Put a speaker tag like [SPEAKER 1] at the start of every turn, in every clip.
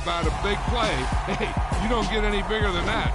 [SPEAKER 1] about a big play. Hey, you don't get any bigger than that.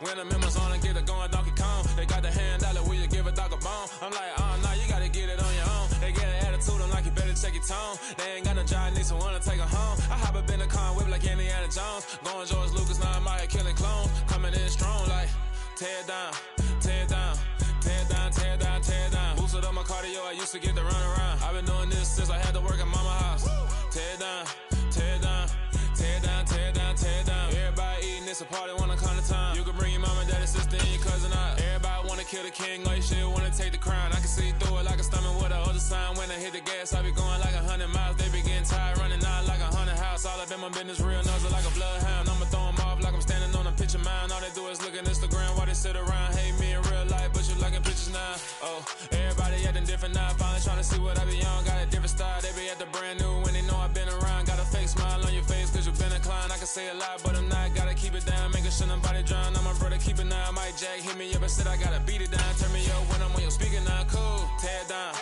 [SPEAKER 2] When I'm in my zone, I get it going Donkey Kong. They got the hand dollar, will you give a dog a bone? I'm like, oh, no, you gotta get it on your own. They get an attitude, I'm like, you better check your tone. They ain't got no job, need someone to take her home. I hop up in the car and whip like Indiana Jones. Going George Lucas, now I'm out here killing clones. Coming in strong like, tear down, tear down, tear down, tear down, tear down. Boosted up my cardio, I used to get to run around. I've been doing this since I had to work at mama house. Tear down, tear down, tear down, tear down, tear down. Everybody eating, it's a party, wanna come to time. You can bring your mama, daddy, sister, and your cousin out. Everybody wanna kill the king, or you shit wanna take the crown. I can see through it like a stomach with a other sign. When I hit the gas, I be going like 100 miles. They be getting tired, running out like 100 house. All up in my business, real nuzzle like a bloodhound. I'ma throw them off like I'm standing on a picture mound. All they do is look at Instagram while they sit around. Hate me in real life, but you liking pictures now. Oh, everybody acting different now. Finally trying to see what I be on. Got a different style, they be at the brand new when they know I've been around. Got a fake smile on your face cause you been inclined. I can say a lot, but I'm not. Gotta keep it down, making sure nobody drown. I'm my brother, keep it now. Mike Jack hit me up and said I gotta beat it down. Turn me up when I'm on your speaker now. Cool, tear down,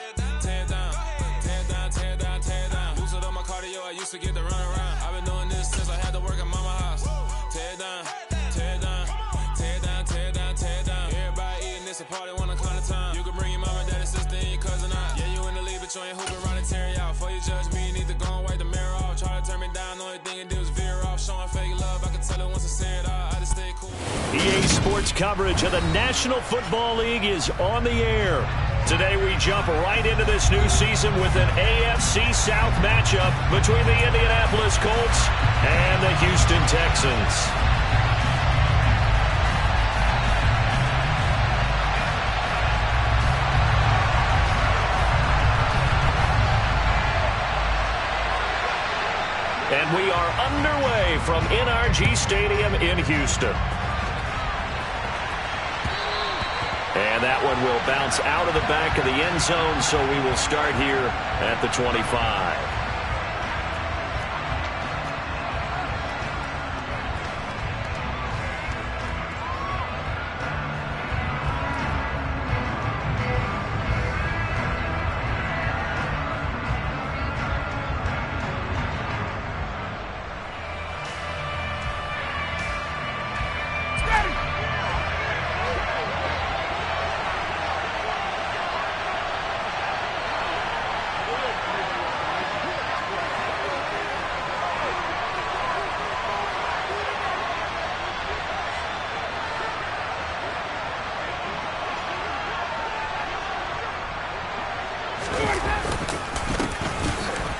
[SPEAKER 2] tear down, tear down, tear down, tear down. Boosted up my cardio, I used to get to run around. I've been doing this since I had to work at mama house. Tear down, tear down, tear down, tear down, tear down. Everybody eating, it's a party, wanna come to time. You can bring your mama, daddy, sister, and your cousin out. Yeah, you in the lead, but you ain't hooping, running, tear out. Before you judge me, you need to go and wipe the mirror off. Try to turn me down, the only thing you did was veer off. Showing fake love, I can tell it once I say it all. I just stay cool.
[SPEAKER 3] EA Sports coverage of the National Football League is on the air. Today we jump right into this new season with an AFC South matchup between the Indianapolis Colts and the Houston Texans. And we are underway from NRG Stadium in Houston. And that one will bounce out of the back of the end zone, so we will start here at the 25.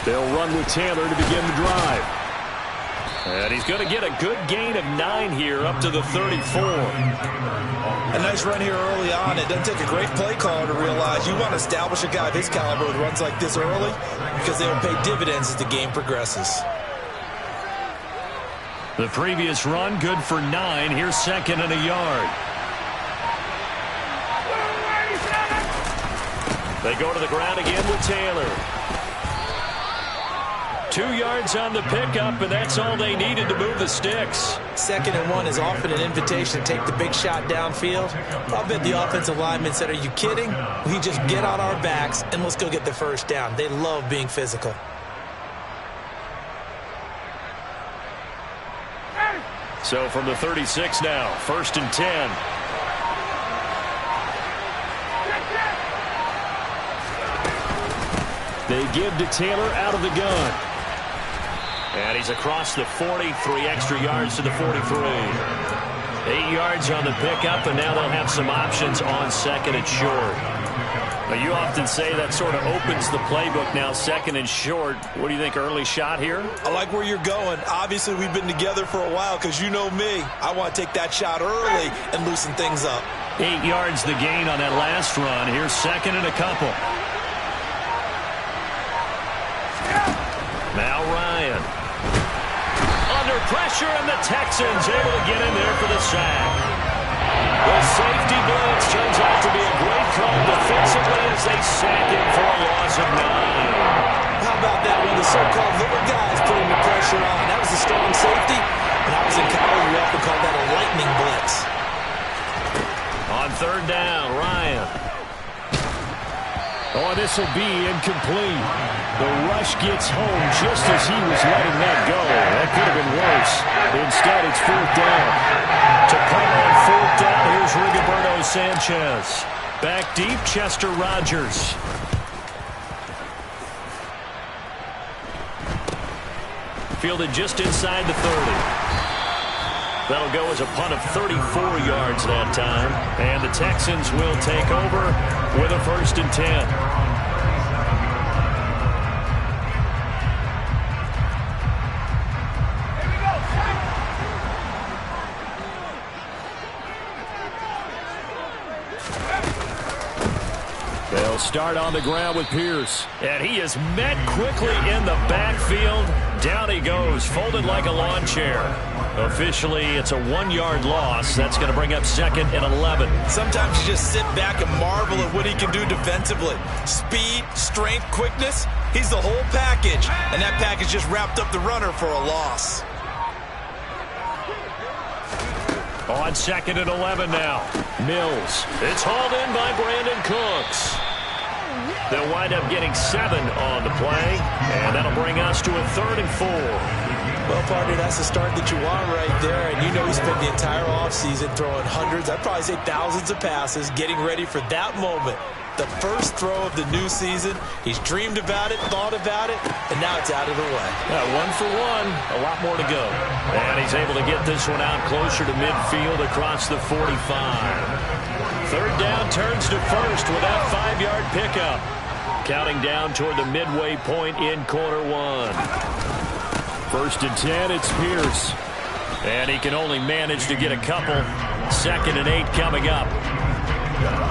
[SPEAKER 3] They'll run with Taylor to begin the drive. And he's going to get a good gain of 9 here up to the 34.
[SPEAKER 4] A nice run here early on. It doesn't take a great play caller to realize you want to establish a guy of his caliber with runs like this early because they will pay dividends as the game progresses.
[SPEAKER 3] The previous run, good for 9. Here's second and a yard. They go to the ground again with Taylor. 2 yards on the pickup, and that's all they needed to move the sticks.
[SPEAKER 4] 2nd and 1 is often an invitation to take the big shot downfield. I bet the offensive lineman said, are you kidding? We just get on our backs, and let's go get the first down. They love being physical.
[SPEAKER 3] So from the 36 now, 1st and 10. They give to Taylor out of the gun. And he's across the 40, 3 extra yards to the 43. 8 yards on the pickup, and now they'll have some options on 2nd and short. Now, you often say that sort of opens the playbook now, 2nd and short. What do you think, early shot here?
[SPEAKER 4] I like where you're going. Obviously, we've been together for a while because you know me. I want to take that shot early and loosen things up.
[SPEAKER 3] 8 yards the gain on that last run. Here's 2nd and a couple. Now Ryan. Under pressure, and the Texans able to get in there for the sack. The safety blitz turns out to be a great call defensively as they sack him for a loss of 9.
[SPEAKER 4] How about that when the so-called little guys putting the pressure on? That was a strong safety. When I was in college, we often called that a lightning blitz.
[SPEAKER 3] On third down, Ryan.
[SPEAKER 5] Oh, this will be incomplete. The rush gets home just as he was letting that go. That could have been worse. Instead, it's fourth down.
[SPEAKER 3] To cover on fourth down, here's Rigoberto Sanchez. Back deep, Chester Rogers. Fielded just inside the 30. That'll go as a punt of 34 yards that time. And the Texans will take over with a 1st and 10.
[SPEAKER 5] They'll start on the ground with Pierce.
[SPEAKER 3] And he is met quickly in the backfield. Down he goes, folded like a lawn chair. Officially, it's a 1-yard loss. That's going to bring up 2nd and 11.
[SPEAKER 4] Sometimes you just sit back and marvel at what he can do defensively. Speed, strength, quickness. He's the whole package. And that package just wrapped up the runner for a loss.
[SPEAKER 3] On 2nd and 11 now. Mills. It's hauled in by Brandon Cooks. They'll wind up getting 7 on the play. And that'll bring us to a 3rd and 4.
[SPEAKER 4] Well, partner, that's the start that you want right there. And you know he spent the entire offseason throwing hundreds, I'd probably say thousands of passes, getting ready for that moment. The first throw of the new season. He's dreamed about it, thought about it, and now it's out of the way.
[SPEAKER 3] 1 for 1. A lot more to go. And he's able to get this one out closer to midfield across the 45. 3rd down turns to 1st with that 5-yard pickup. Counting down toward the midway point in quarter 1.
[SPEAKER 5] 1st and 10, it's Pierce.
[SPEAKER 3] And he can only manage to get a couple. 2nd and 8 coming up.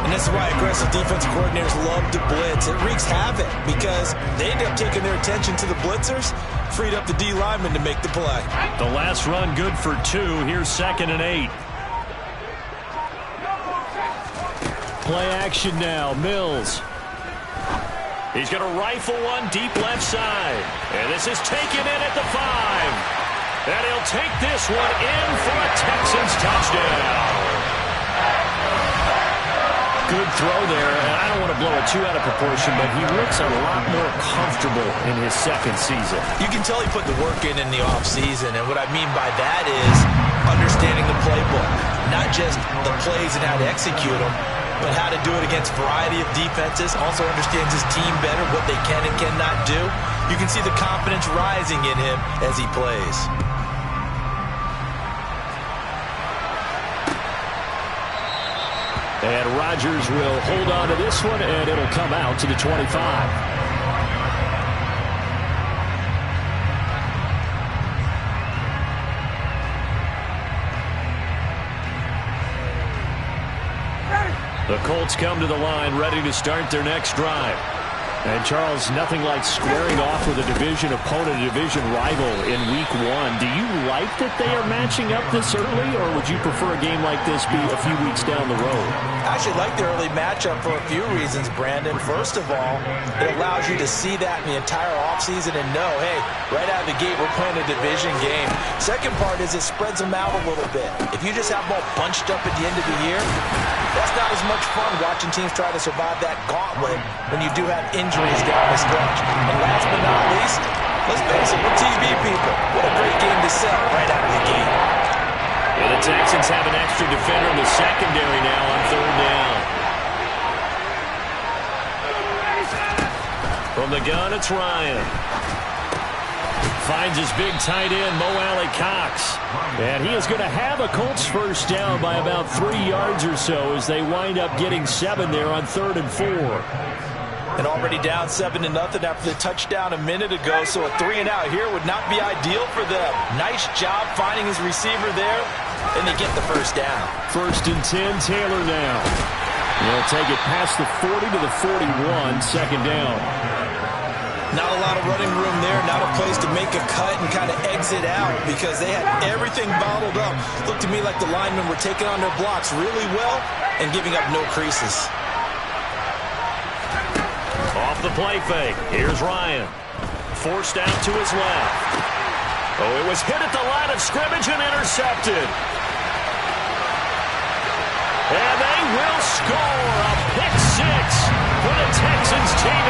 [SPEAKER 4] And this is why aggressive defensive coordinators love to blitz. It wreaks havoc because they end up taking their attention to the blitzers, freed up the D lineman to make the play.
[SPEAKER 3] The last run good for 2. Here's 2nd and 8.
[SPEAKER 5] Play action now. Mills.
[SPEAKER 3] He's going to rifle one deep left side. And this is taken in at the 5. And he'll take this one in for a Texans touchdown. Good throw there, and I don't want to blow it too out of proportion, but he looks a lot more comfortable in his 2nd season.
[SPEAKER 4] You can tell he put the work in the offseason, and what I mean by that is understanding the playbook. Not just the plays and how to execute them, but how to do it against a variety of defenses. Also understands his team better, what they can and cannot do. You can see the confidence rising in him as he plays.
[SPEAKER 5] And Rodgers will hold on to this one, and it'll come out to the 25.
[SPEAKER 3] The Colts come to the line, ready to start their next drive.
[SPEAKER 5] And, Charles, nothing like squaring off with a division opponent, a division rival in Week 1. Do you like that they are matching up this early, or would you prefer a game like this be a few weeks down the road?
[SPEAKER 4] I actually like the early matchup for a few reasons, Brandon. First of all, it allows you to see that in the entire offseason and know, hey, right out of the gate, we're playing a division game. Second part is it spreads them out a little bit. If you just have them all bunched up at the end of the year, that's not as much fun watching teams try to survive that gauntlet when you do have injuries down the stretch. And last but not least, let's face it, we're TV people. What a great game to sell right out of the gate.
[SPEAKER 3] And the Texans have an extra defender in the secondary now on 3rd down. From the gun, it's Ryan. Finds his big tight end, Mo Alley-Cox.
[SPEAKER 5] And he is going to have a Colts 1st down by about 3 yards or so as they wind up getting 7 there on 3rd and 4.
[SPEAKER 4] And already down 7-0 after the touchdown a minute ago, so a 3 and out here would not be ideal for them. Nice job finding his receiver there, and they get the 1st down.
[SPEAKER 5] 1st and 10, Taylor now. They'll take it past the 40 to the 41, 2nd down.
[SPEAKER 4] Not a lot of running room there, not a place to make a cut and kind of exit out because they had everything bottled up. Looked to me like the linemen were taking on their blocks really well and giving up no creases.
[SPEAKER 3] Off the play fake. Here's Ryan. Forced out to his left. Oh, it was hit at the line of scrimmage and intercepted. And they will score a pick six for the Texans TV.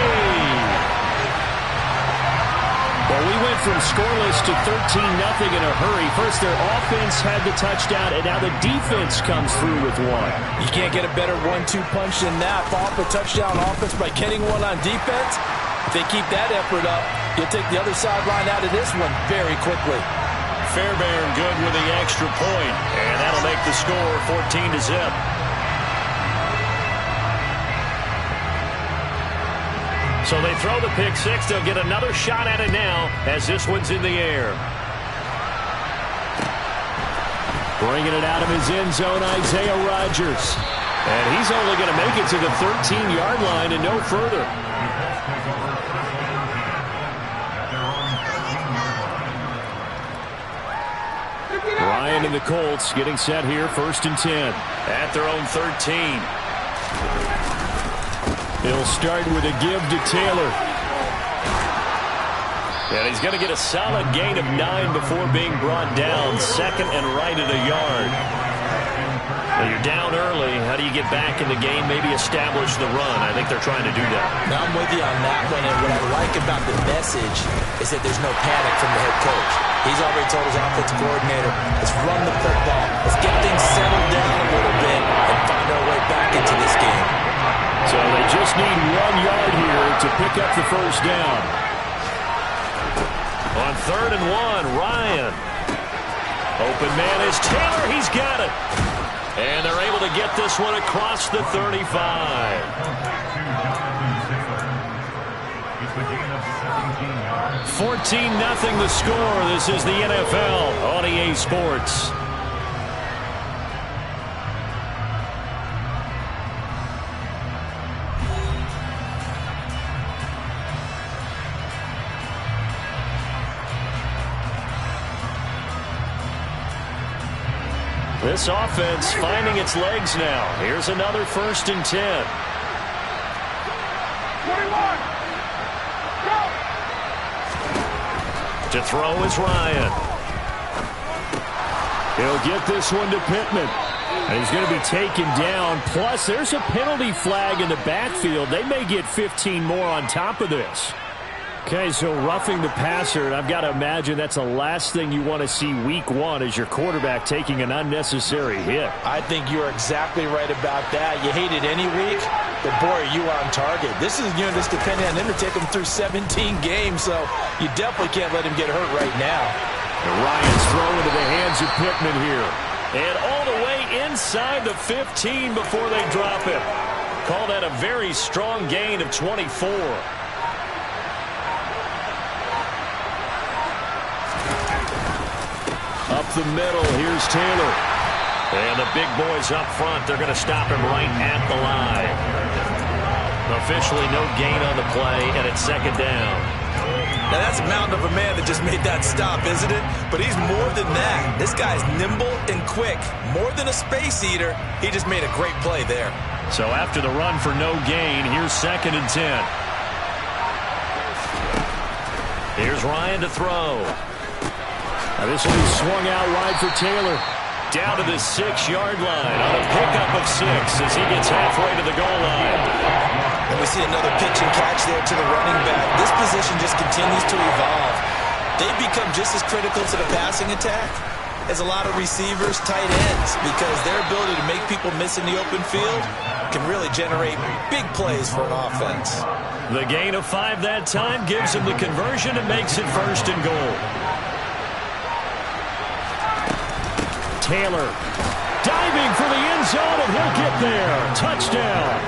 [SPEAKER 5] Well, we went from scoreless to 13-0 in a hurry. First, their offense had the touchdown, and now the defense comes through with one.
[SPEAKER 4] You can't get a better 1-2 punch than that. Off a touchdown offense by getting one on defense. If they keep that effort up, you'll take the other sideline out of this one very quickly.
[SPEAKER 3] Fairbairn good with the extra point, and that'll make the score 14-0. So they throw the pick six. They'll get another shot at it now as this one's in the air.
[SPEAKER 5] Bringing it out of his end zone, Isaiah Rodgers. And he's only going to make it to the 13-yard line and no further. Ryan and the Colts getting set here, 1st and 10.
[SPEAKER 3] At their own 13.
[SPEAKER 5] He'll start with a give to Taylor.
[SPEAKER 3] And he's going to get a solid gain of 9 before being brought down. 2nd and right at a yard. Well, you're down early. How do you get back in the game? Maybe establish the run. I think they're trying to do that.
[SPEAKER 4] Now I'm with you on that one. And what I like about the message is that there's no panic from the head coach. He's already told his offensive coordinator, let's run the football. Let's get things settled down a little bit and find our way back into this game.
[SPEAKER 5] So they just need 1 yard here to pick up the first down.
[SPEAKER 3] On 3rd and 1, Ryan. Open man is Taylor. He's got it. And they're able to get this one across the 35. 14-0 the score. This is the NFL on EA Sports. This offense finding its legs now. Here's another 1st and 10.
[SPEAKER 1] 21.
[SPEAKER 3] To throw is Ryan.
[SPEAKER 5] He'll get this one to Pittman. And he's going to be taken down. Plus, there's a penalty flag in the backfield. They may get 15 more on top of this. Okay, so roughing the passer, and I've got to imagine that's the last thing you want to see week 1 as your quarterback taking an unnecessary hit.
[SPEAKER 4] I think you're exactly right about that. You hate it any week, but boy, are you on target. This is, just depending on him to take him through 17 games, so you definitely can't let him get hurt right now.
[SPEAKER 5] And Ryan's thrown into the hands of Pittman here.
[SPEAKER 3] And all the way inside the 15 before they drop it. Call that a very strong gain of 24.
[SPEAKER 5] Up the middle, here's Taylor.
[SPEAKER 3] And the big boys up front, they're going to stop him right at the line. Officially no gain on the play, and it's 2nd down.
[SPEAKER 4] Now that's a mountain of a man that just made that stop, isn't it? But he's more than that. This guy's nimble and quick. More than a space eater, he just made a great play there.
[SPEAKER 3] So after the run for no gain, here's 2nd and 10. Here's Ryan to throw.
[SPEAKER 5] Now this will be swung out wide for Taylor.
[SPEAKER 3] Down to the 6-yard line on a pickup of 6 as he gets halfway to the goal line.
[SPEAKER 4] And we see another pitch and catch there to the running back. This position just continues to evolve. They become just as critical to the passing attack as a lot of receivers, tight ends, because their ability to make people miss in the open field can really generate big plays for an offense.
[SPEAKER 3] The gain of 5 that time gives him the conversion and makes it 1st and goal.
[SPEAKER 5] Taylor diving for the end zone, and he'll get there. Touchdown.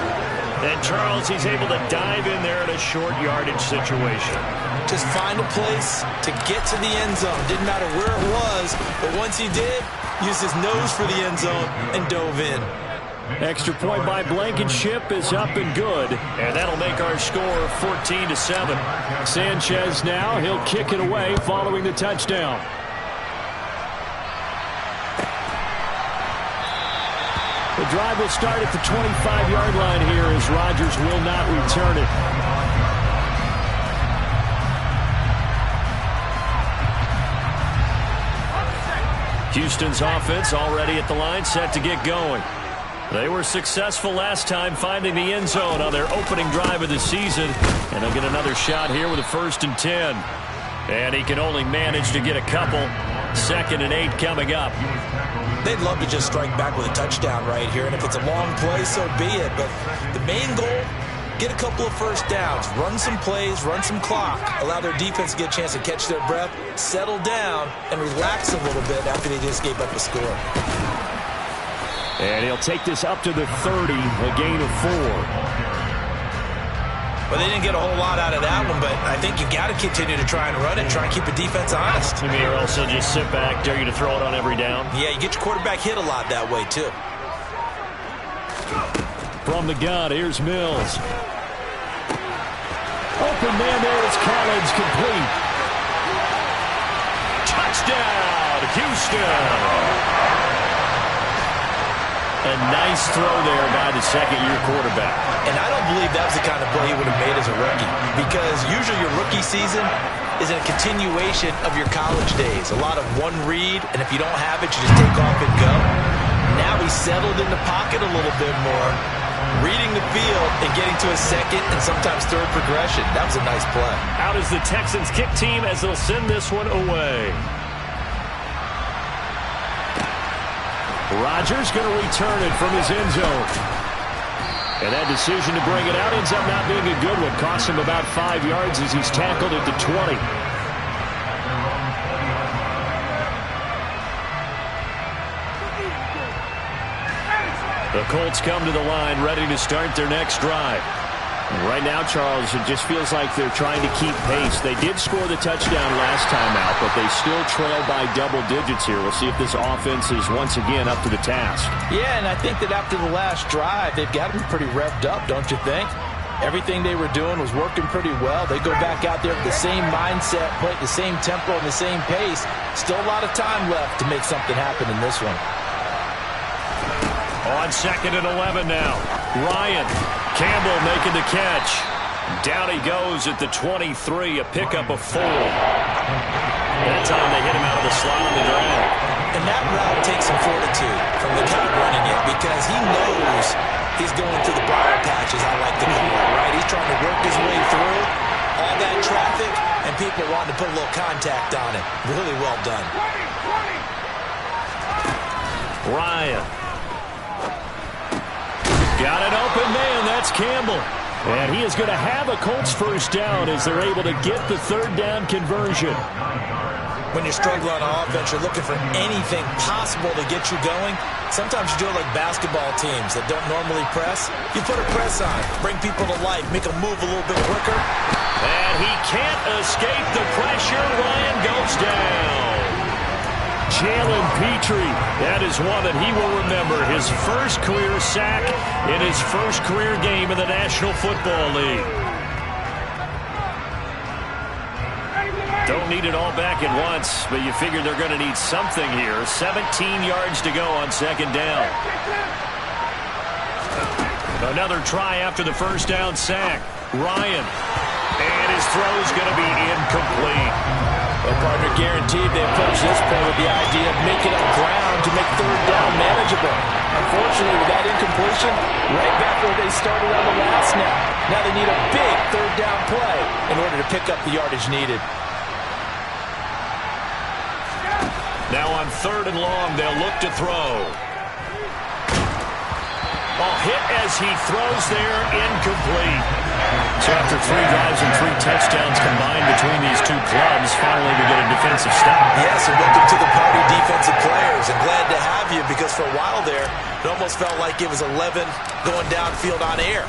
[SPEAKER 3] And Charles, he's able to dive in there in a short yardage situation.
[SPEAKER 4] Just find a place to get to the end zone. Didn't matter where it was, but once he did, used his nose for the end zone and dove in.
[SPEAKER 5] Extra point by Blankenship is up and good.
[SPEAKER 3] And that'll make our our score 14-7.
[SPEAKER 5] Sanchez now. He'll kick it away following the touchdown. The drive will start at the 25-yard line here as Rodgers will not return it. Houston's offense already at the line, set to get going. They were successful last time finding the end zone on their opening drive of the season, and they'll get another shot here with a 1st and 10. And he can only manage to get a couple. 2nd and 8 coming up.
[SPEAKER 4] They'd love to just strike back with a touchdown right here, and if it's a long play, so be it. But the main goal, get a couple of first downs, run some plays, run some clock, allow their defense to get a chance to catch their breath, settle down, and relax a little bit after they just gave up a score.
[SPEAKER 5] And he'll take this up to the 30, a gain of 4.
[SPEAKER 4] Well, they didn't get a whole lot out of that one, but I think you got to continue to try and run it, try and keep the defense honest.
[SPEAKER 3] You mean, or also just sit back, dare you to throw it on every down?
[SPEAKER 4] Yeah, you get your quarterback hit a lot that way, too.
[SPEAKER 5] From the gun, here's Mills. Open man there, it's Collins, complete.
[SPEAKER 3] Touchdown, Houston! A nice throw there by the second-year quarterback.
[SPEAKER 4] And I don't believe that was the kind of play he would have made as a rookie, because usually your rookie season is a continuation of your college days. A lot of one read, and if you don't have it, you just take off and go. Now he's settled in the pocket a little bit more, reading the field and getting to a second and sometimes third progression. That was a nice play.
[SPEAKER 3] Out is the Texans kick team as they'll send this one away.
[SPEAKER 5] Rodgers going to return it from his end zone. And that decision to bring it out ends up not being a good one. Costs him about 5 yards as he's tackled at the 20. The Colts come to the line ready to start their next drive. And right now, Charles, it just feels like they're trying to keep pace. They did score the touchdown last time out, but they still trail by double digits here. We'll see if this offense is once again up to the task.
[SPEAKER 4] Yeah, and I think that after the last drive, they've got to be pretty revved up, don't you think? Everything they were doing was working pretty well. They go back out there with the same mindset, playing the same tempo and the same pace. Still a lot of time left to make something happen in this one.
[SPEAKER 3] On 2nd and 11 now. Ryan Campbell making the catch. Down he goes at the 23, a pickup of 4. That time they hit him out of the slot on the ground.
[SPEAKER 4] And that route takes some fortitude from the guy running it, because he knows he's going through the briar patches, I like to call it, right? He's trying to work his way through all that traffic, and people wanting to put a little contact on it. Really well done.
[SPEAKER 3] Ryan. Got an open man. That's Campbell.
[SPEAKER 5] And he is going to have a Colts first down as they're able to get the 3rd down conversion.
[SPEAKER 4] When you're struggling on offense, you're looking for anything possible to get you going. Sometimes you do it like basketball teams that don't normally press. You put a press on, bring people to life, make them move a little bit quicker.
[SPEAKER 3] And he can't escape the pressure. Ryan goes down.
[SPEAKER 5] Jalen Petrie, that is one that he will remember. His first career sack in his first career game in the National Football League.
[SPEAKER 3] Don't need it all back at once, but you figure they're going to need something here. 17 yards to go on 2nd down. Another try after the first down sack. Ryan. And his throw's going to be incomplete.
[SPEAKER 4] Well, partner, guaranteed they approach this play with the idea of making up ground to make 3rd down manageable. Unfortunately, with that incompletion, right back where they started on the last snap. Now they need a big 3rd down play in order to pick up the yardage needed.
[SPEAKER 3] Now on 3rd and long, they'll look to throw. Hit as he throws there, incomplete.
[SPEAKER 5] So after 3 drives and 3 touchdowns combined between these two clubs, finally we get a defensive stop.
[SPEAKER 4] Yes, and welcome to the party, defensive players. And glad to have you, because for a while there, it almost felt like it was 11 going downfield on air.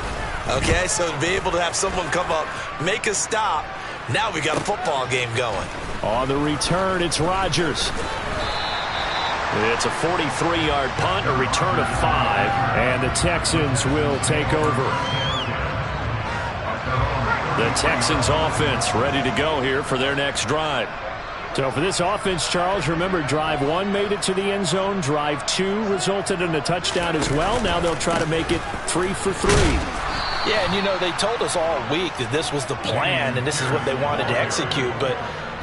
[SPEAKER 4] Okay, so to be able to have someone come up, make a stop, now we got a football game going.
[SPEAKER 5] On the return, it's Rodgers.
[SPEAKER 3] It's a 43-yard punt, a return of 5.
[SPEAKER 5] And the Texans will take over.
[SPEAKER 3] The Texans offense ready to go here for their next drive.
[SPEAKER 5] So for this offense, Charles, remember drive 1 made it to the end zone. Drive 2 resulted in a touchdown as well. Now they'll try to make it 3 for 3.
[SPEAKER 4] Yeah, and you know, they told us all week that this was the plan and this is what they wanted to execute, but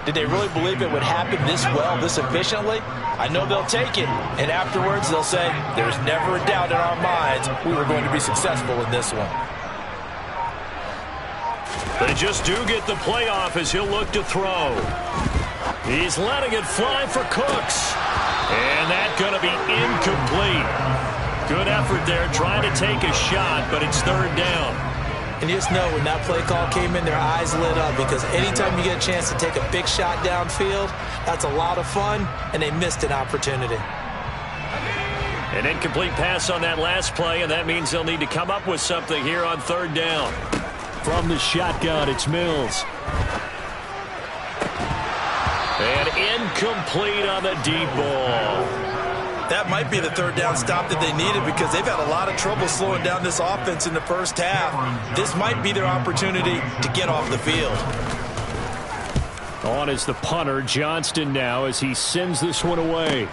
[SPEAKER 4] did they really believe it would happen this well, this efficiently? I know they'll take it, and afterwards they'll say, there's never a doubt in our minds we were going to be successful in this one.
[SPEAKER 3] They just do get the playoff as he'll look to throw. He's letting it fly for Cooks. And that's going to be incomplete. Good effort there trying to take a shot, but it's third down.
[SPEAKER 4] And you just know when that play call came in, their eyes lit up because anytime you get a chance to take a big shot downfield, that's a lot of fun, and they missed an opportunity.
[SPEAKER 3] An incomplete pass on that last play, and that means they'll need to come up with something here on third down.
[SPEAKER 5] From the shotgun, it's Mills.
[SPEAKER 3] And incomplete on the deep ball.
[SPEAKER 4] That might be the third down stop that they needed because they've had a lot of trouble slowing down this offense in the first half. This might be their opportunity to get off the field.
[SPEAKER 5] On is the punter, Johnston now, as he sends this one away.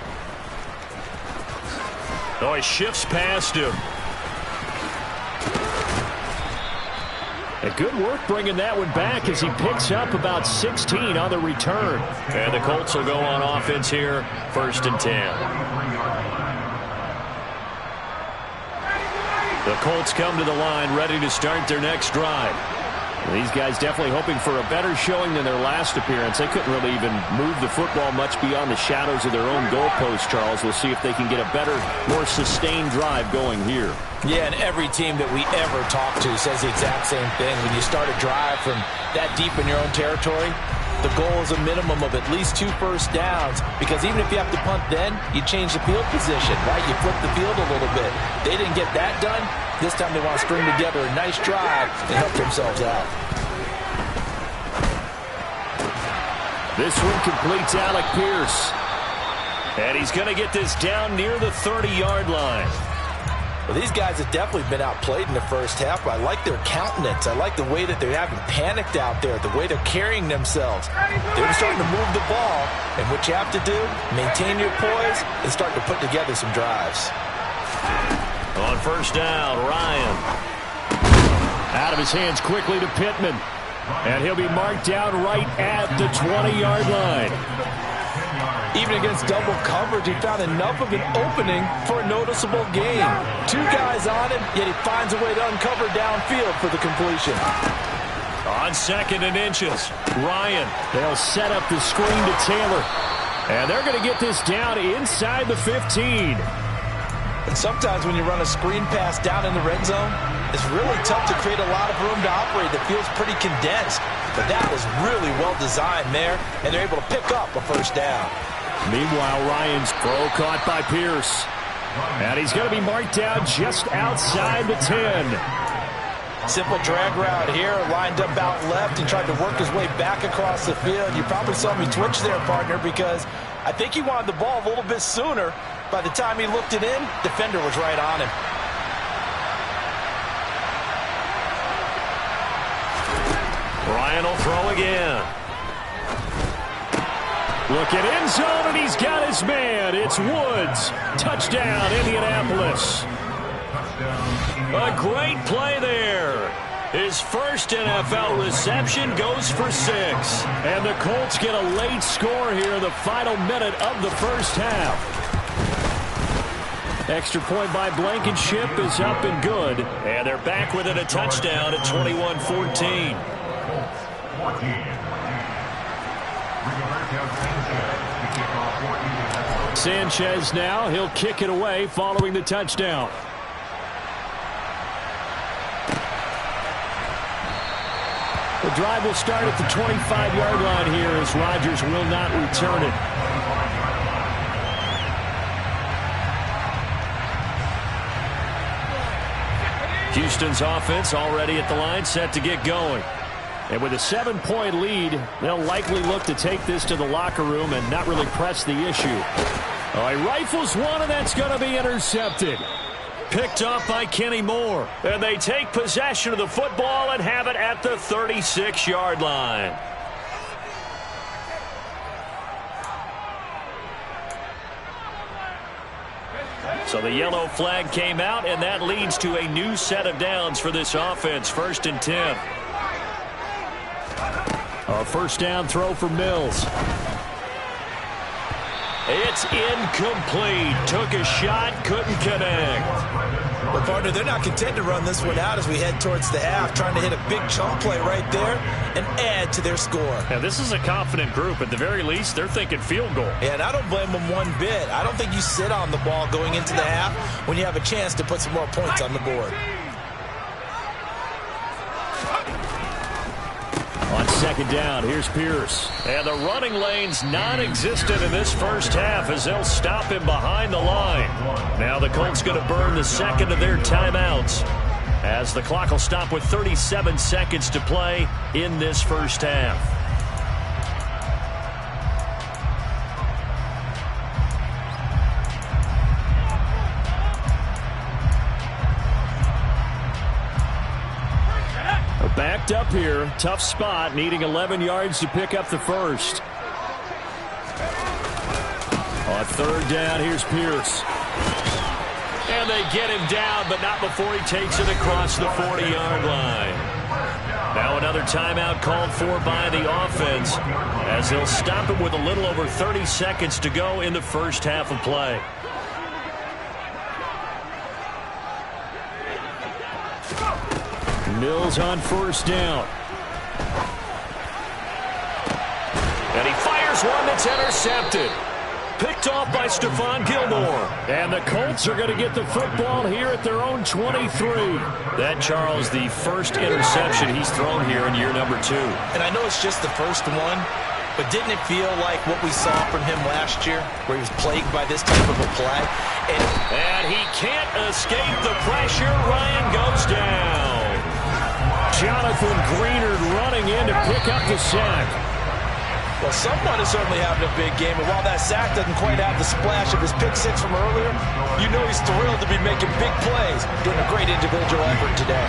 [SPEAKER 3] Oh, he shifts past him.
[SPEAKER 5] A good work bringing that one back as he picks up about 16 on the return.
[SPEAKER 3] And the Colts will go on offense here, 1st and 10. The Colts come to the line ready to start their next drive.
[SPEAKER 5] These guys definitely hoping for a better showing than their last appearance. They couldn't really even move the football much beyond the shadows of their own goalpost, Charles. We'll see if they can get a better, more sustained drive going here.
[SPEAKER 4] Yeah, and every team that we ever talk to says the exact same thing. When you start a drive from that deep in your own territory, the goal is a minimum of at least 2 first downs because even if you have to punt then, you change the field position, right? You flip the field a little bit. They didn't get that done. This time they want to string together a nice drive and help themselves out.
[SPEAKER 5] This one completes Alec Pierce.
[SPEAKER 3] And he's going to get this down near the 30-yard line.
[SPEAKER 4] Well, these guys have definitely been outplayed in the first half, but I like their countenance. I like the way that they haven't panicked out there, the way they're carrying themselves. They're starting to move the ball, and what you have to do, maintain your poise and start to put together some drives.
[SPEAKER 3] On first down, Ryan.
[SPEAKER 5] Out of his hands quickly to Pittman. And he'll be marked down right at the 20-yard line.
[SPEAKER 4] Even against double coverage, he found enough of an opening for a noticeable gain. 2 guys on him, yet he finds a way to uncover downfield for the completion.
[SPEAKER 3] On 2nd and inches, Ryan.
[SPEAKER 5] They'll set up the screen to Taylor. And they're going to get this down inside the 15.
[SPEAKER 4] And sometimes when you run a screen pass down in the red zone, it's really tough to create a lot of room to operate that feels pretty condensed. But that was really well designed there, and they're able to pick up a first down.
[SPEAKER 5] Meanwhile, Ryan's throw caught by Pierce. And he's going to be marked down just outside the 10.
[SPEAKER 4] Simple drag route here, lined up out left and tried to work his way back across the field. You probably saw me twitch there, partner, because I think he wanted the ball a little bit sooner. By the time he looked it in, defender was right on him.
[SPEAKER 3] Ryan will throw again.
[SPEAKER 5] Look at end zone, and he's got his man. It's Woods. Touchdown, Indianapolis.
[SPEAKER 3] A great play there. His first NFL reception goes for 6.
[SPEAKER 5] And the Colts get a late score here in the final minute of the first half. Extra point by Blankenship is up and good.
[SPEAKER 3] And they're back within a touchdown at 21-14.
[SPEAKER 5] Sanchez now, he'll kick it away following the touchdown. The drive will start at the 25-yard line here as Rodgers will not return it.
[SPEAKER 3] Houston's offense already at the line, set to get going.
[SPEAKER 5] And with a 7-point lead, they'll likely look to take this to the locker room and not really press the issue. Oh, he rifles one, and that's going to be intercepted.
[SPEAKER 3] Picked off by Kenny Moore. And they take possession of the football and have it at the 36-yard line. So the yellow flag came out, and that leads to a new set of downs for this offense. 1st and 10. A first down throw for Mills. It's incomplete. Took a shot, couldn't connect.
[SPEAKER 4] But, partner, they're not content to run this one out as we head towards the half, trying to hit a big chunk play right there and add to their score.
[SPEAKER 5] Yeah, this is a confident group. At the very least, they're thinking field goal.
[SPEAKER 4] Yeah, and I don't blame them one bit. I don't think you sit on the ball going into the half when you have a chance to put some more points on the board.
[SPEAKER 5] On 2nd down, here's Pierce.
[SPEAKER 3] And the running lane's non-existent in this first half as they'll stop him behind the line. Now the Colts going to burn the second of their timeouts as the clock will stop with 37 seconds to play in this first half.
[SPEAKER 5] Backed up here. Tough spot. Needing 11 yards to pick up the first. On 3rd down, here's Pierce.
[SPEAKER 3] And they get him down, but not before he takes it across the 40-yard line. Now another timeout called for by the offense as they'll stop him with a little over 30 seconds to go in the first half of play.
[SPEAKER 5] Mills on 1st down.
[SPEAKER 3] And he fires one that's intercepted. Picked off by Stephon Gilmore.
[SPEAKER 5] And the Colts are going to get the football here at their own 23.
[SPEAKER 3] That, Charles, the first interception he's thrown here in year number 2.
[SPEAKER 4] And I know it's just the first one, but didn't it feel like what we saw from him last year, where he was plagued by this type of a play?
[SPEAKER 3] And he can't escape the pressure. Ryan goes down.
[SPEAKER 5] Jonathan Greenard running in to pick up the sack.
[SPEAKER 4] Well, someone is certainly having a big game, and while that sack doesn't quite have the splash of his pick six from earlier, you know he's thrilled to be making big plays, doing a great individual effort today.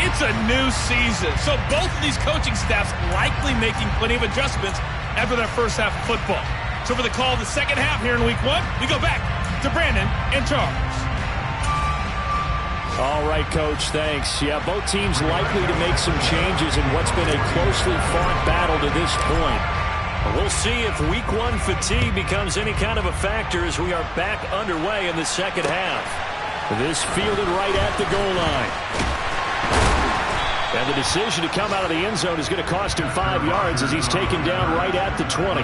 [SPEAKER 6] It's a new season, so both of these coaching staffs likely making plenty of adjustments after their first half of football. So for the call of the second half here in Week 1, we go back to Brandon and Charles.
[SPEAKER 5] All right, Coach, thanks. Yeah, both teams likely to make some changes in what's been a closely fought battle to this point.
[SPEAKER 3] We'll see if Week 1 fatigue becomes any kind of a factor as we are back underway in the second half.
[SPEAKER 5] This fielded right at the goal line. And the decision to come out of the end zone is going to cost him 5 yards as he's taken down right at the 20.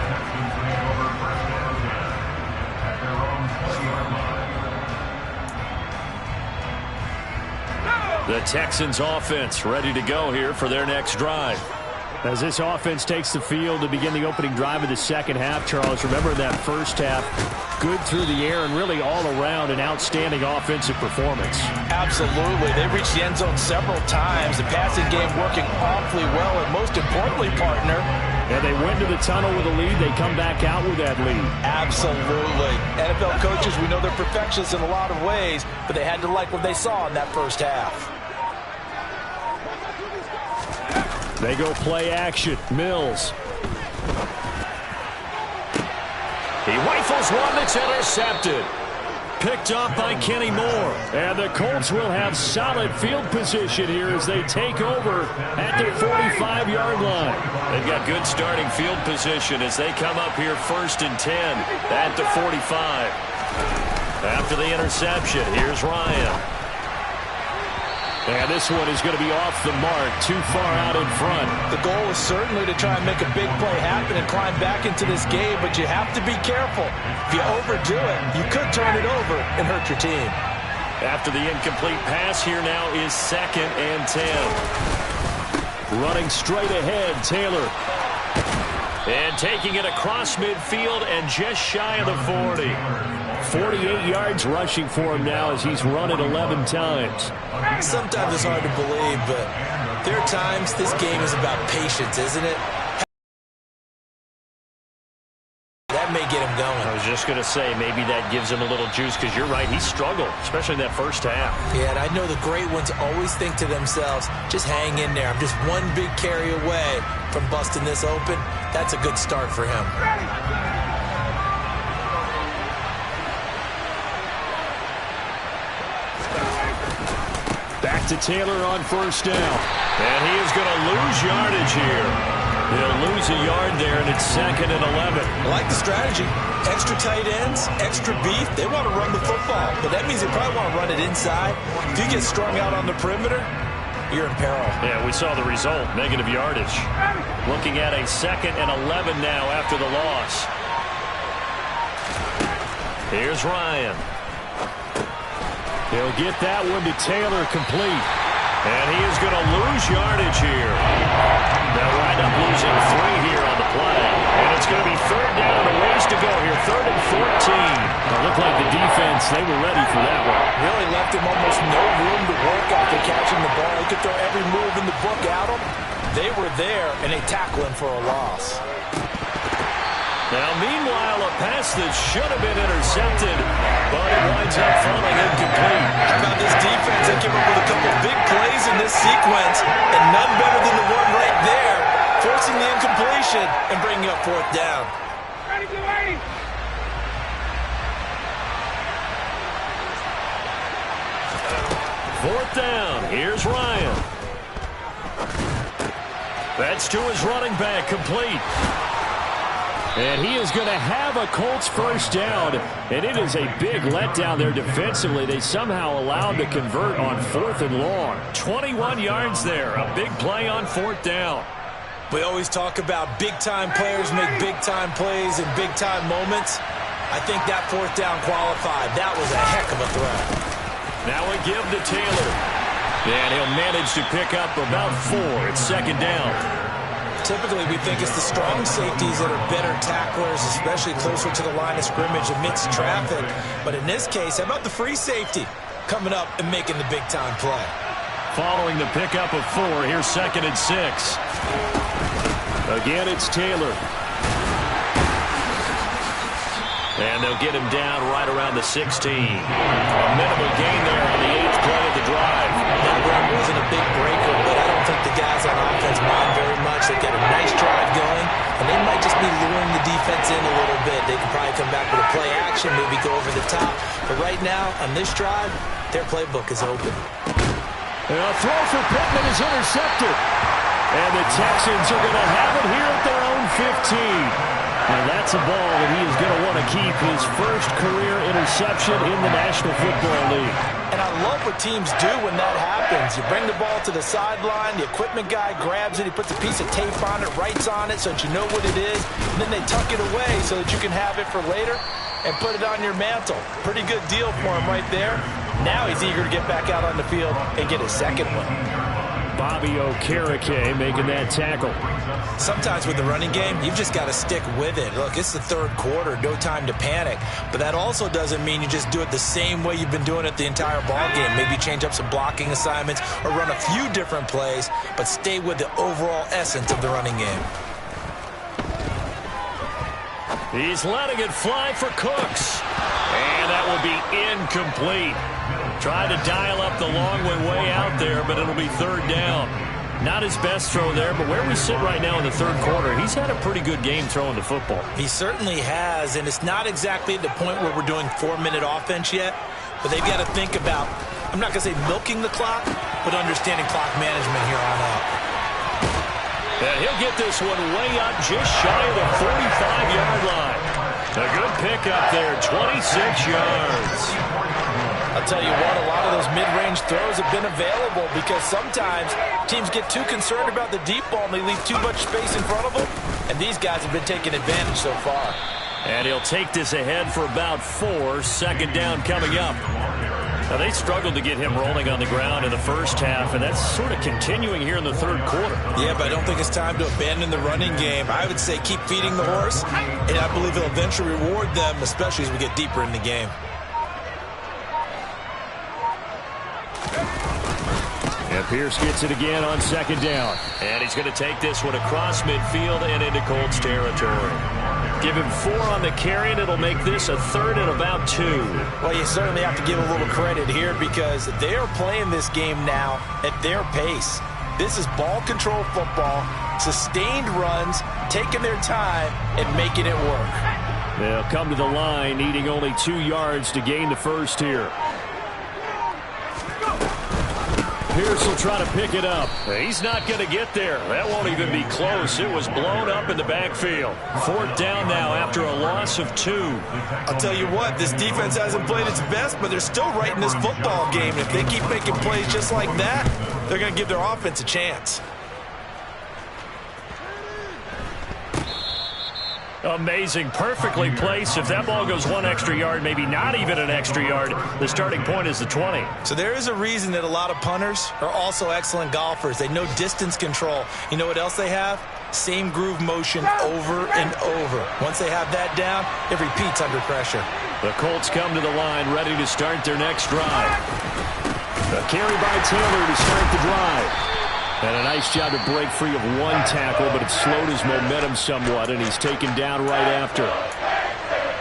[SPEAKER 3] The Texans offense ready to go here for their next drive.
[SPEAKER 5] As this offense takes the field to begin the opening drive of the second half, Charles, remember that first half, good through the air and really all around an outstanding offensive performance.
[SPEAKER 4] Absolutely. They reached the end zone several times. The passing game working awfully well, and most importantly, partner,
[SPEAKER 5] and they went to the tunnel with a lead. They come back out with that lead.
[SPEAKER 4] Absolutely. NFL coaches, we know they're perfectionists in a lot of ways, but they had to like what they saw in that first half.
[SPEAKER 5] They go play action. Mills.
[SPEAKER 3] He rifles one that's intercepted. Picked off by Kenny Moore.
[SPEAKER 5] And the Colts will have solid field position here as they take over at their 45-yard line.
[SPEAKER 3] They've got good starting field position as they come up here 1st and 10 at the 45. After the interception, here's Ryan.
[SPEAKER 5] And this one is going to be off the mark, too far out in front.
[SPEAKER 4] The goal is certainly to try and make a big play happen and climb back into this game, but you have to be careful. If you overdo it, you could turn it over and hurt your team.
[SPEAKER 3] After the incomplete pass, here now is 2nd and 10.
[SPEAKER 5] Running straight ahead, Taylor.
[SPEAKER 3] And taking it across midfield and just shy of the 40.
[SPEAKER 5] 48 yards rushing for him now as he's run it 11 times.
[SPEAKER 4] Sometimes it's hard to believe, but there are times this game is about patience, isn't it? That may get him going.
[SPEAKER 7] I was just
[SPEAKER 3] just going to say maybe that gives him a little juice because you're right, he struggled, especially in that first half.
[SPEAKER 4] Yeah, and I know the great ones always think to themselves, just hang in there. I'm just one big carry away from busting this open. That's a good start for him.
[SPEAKER 5] Back to Taylor on first down.
[SPEAKER 3] And he is going to lose yardage here. He'll lose a yard there, and it's 2nd and 11.
[SPEAKER 4] I like the strategy. Extra tight ends, extra beef. They want to run the football, but that means they probably want to run it inside. If you get strung out on the perimeter, you're in peril.
[SPEAKER 3] Yeah, we saw the result, negative yardage. Looking at a 2nd and 11 now after the loss. Here's Ryan.
[SPEAKER 5] He'll get that one to Taylor complete.
[SPEAKER 3] And he is going to lose yardage here. They'll wind up losing 3 here on the play. And it's going to be 3rd down and a ways to go here. 3rd and 14.
[SPEAKER 5] It looked like the defense, they were ready for that one.
[SPEAKER 4] Really left him almost no room to work after catching the ball. He could throw every move in the book at him. They were there, and they tackle him for a loss.
[SPEAKER 3] Now, meanwhile, a pass that should have been intercepted, but it winds up falling incomplete.
[SPEAKER 4] How about this defense? They came up with a couple big plays in this sequence, and none better than the one right there, forcing the incompletion and bringing up 4th down.
[SPEAKER 3] Fourth down. Here's Ryan. That's to his running back, complete.
[SPEAKER 5] And he is going to have a Colts first down, and it is a big letdown there defensively. They somehow allowed to convert on 4th and long.
[SPEAKER 3] 21 yards there, a big play on 4th down.
[SPEAKER 4] We always talk about big-time players make big-time plays in big-time moments. I think that 4th down qualified. That was a heck of a throw.
[SPEAKER 3] Now we give to Taylor. And he'll manage to pick up about 4. It's 2nd down.
[SPEAKER 4] Typically, we think it's the strong safeties that are better tacklers, especially closer to the line of scrimmage amidst traffic. But in this case, how about the free safety coming up and making the big-time play?
[SPEAKER 3] Following the pickup of 4, here's 2nd and 6.
[SPEAKER 5] Again, it's Taylor.
[SPEAKER 3] And they'll get him down right around the 16. A minimal gain there on the 8th play of the drive.
[SPEAKER 4] That run wasn't a big breaker, but I don't think the guys on offense mind very much. They've got a nice drive going, and they might just be luring the defense in a little bit. They can probably come back with a play action, maybe go over the top. But right now, on this drive, their playbook is open.
[SPEAKER 5] A throw for Pittman is intercepted. And the Texans are going to have it here at their own 15. And that's a ball that he is going to want to keep, his first career interception in the National Football League.
[SPEAKER 4] And I love what teams do when that happens. You bring the ball to the sideline, the equipment guy grabs it, he puts a piece of tape on it, writes on it so that you know what it is, and then they tuck it away so that you can have it for later and put it on your mantle. Pretty good deal for him right there. Now he's eager to get back out on the field and get his second one.
[SPEAKER 5] Bobby Okereke making that tackle.
[SPEAKER 4] Sometimes with the running game, you've just got to stick with it. Look, it's the 3rd quarter, no time to panic. But that also doesn't mean you just do it the same way you've been doing it the entire ball game. Maybe change up some blocking assignments or run a few different plays, but stay with the overall essence of the running game.
[SPEAKER 3] He's letting it fly for Cooks. And that will be incomplete. Tried to dial up the long way out there, but it'll be 3rd down. Not his best throw there, but where we sit right now in the 3rd quarter, he's had a pretty good game throwing the football.
[SPEAKER 4] He certainly has, and it's not exactly at the point where we're doing 4-minute offense yet, but they've got to think about, I'm not going to say milking the clock, but understanding clock management here on out.
[SPEAKER 3] And he'll get this one way up just shy of the 45-yard line. A good pickup there, 26 yards.
[SPEAKER 4] I'll tell you what, a lot of those mid-range throws have been available because sometimes teams get too concerned about the deep ball and they leave too much space in front of them, and these guys have been taking advantage so far.
[SPEAKER 3] And he'll take this ahead for about 4, 2nd down coming up. Now, they struggled to get him rolling on the ground in the first half, and that's sort of continuing here in the 3rd quarter.
[SPEAKER 4] Yeah, but I don't think it's time to abandon the running game. I would say keep feeding the horse, and I believe it'll eventually reward them, especially as we get deeper in the game.
[SPEAKER 5] And Pierce gets it again on 2nd down.
[SPEAKER 3] And he's going to take this one across midfield and into Colts territory. Give him 4 on the carry, and it'll make this a 3rd and about 2.
[SPEAKER 4] Well, you certainly have to give a little credit here because they are playing this game now at their pace. This is ball control football, sustained runs, taking their time, and making it work.
[SPEAKER 5] They'll come to the line, needing only 2 yards to gain the first here. Pierce will try to pick it up.
[SPEAKER 3] He's not going to get there. That won't even be close. It was blown up in the backfield. 4th down now after a loss of 2.
[SPEAKER 4] I'll tell you what, this defense hasn't played its best, but they're still right in this football game. If they keep making plays just like that, they're going to give their offense a chance.
[SPEAKER 3] Amazing. Perfectly placed. If that ball goes 1 extra yard, maybe not even an extra yard, the starting point is the 20.
[SPEAKER 4] So there is a reason that a lot of punters are also excellent golfers. They know distance control. You know what else they have? Same groove motion over and over. Once they have that down, it repeats under pressure.
[SPEAKER 5] The Colts come to the line, ready to start their next drive. A carry by Taylor to start the drive. And a nice job to break free of 1 tackle, but it slowed his momentum somewhat, and he's taken down right after.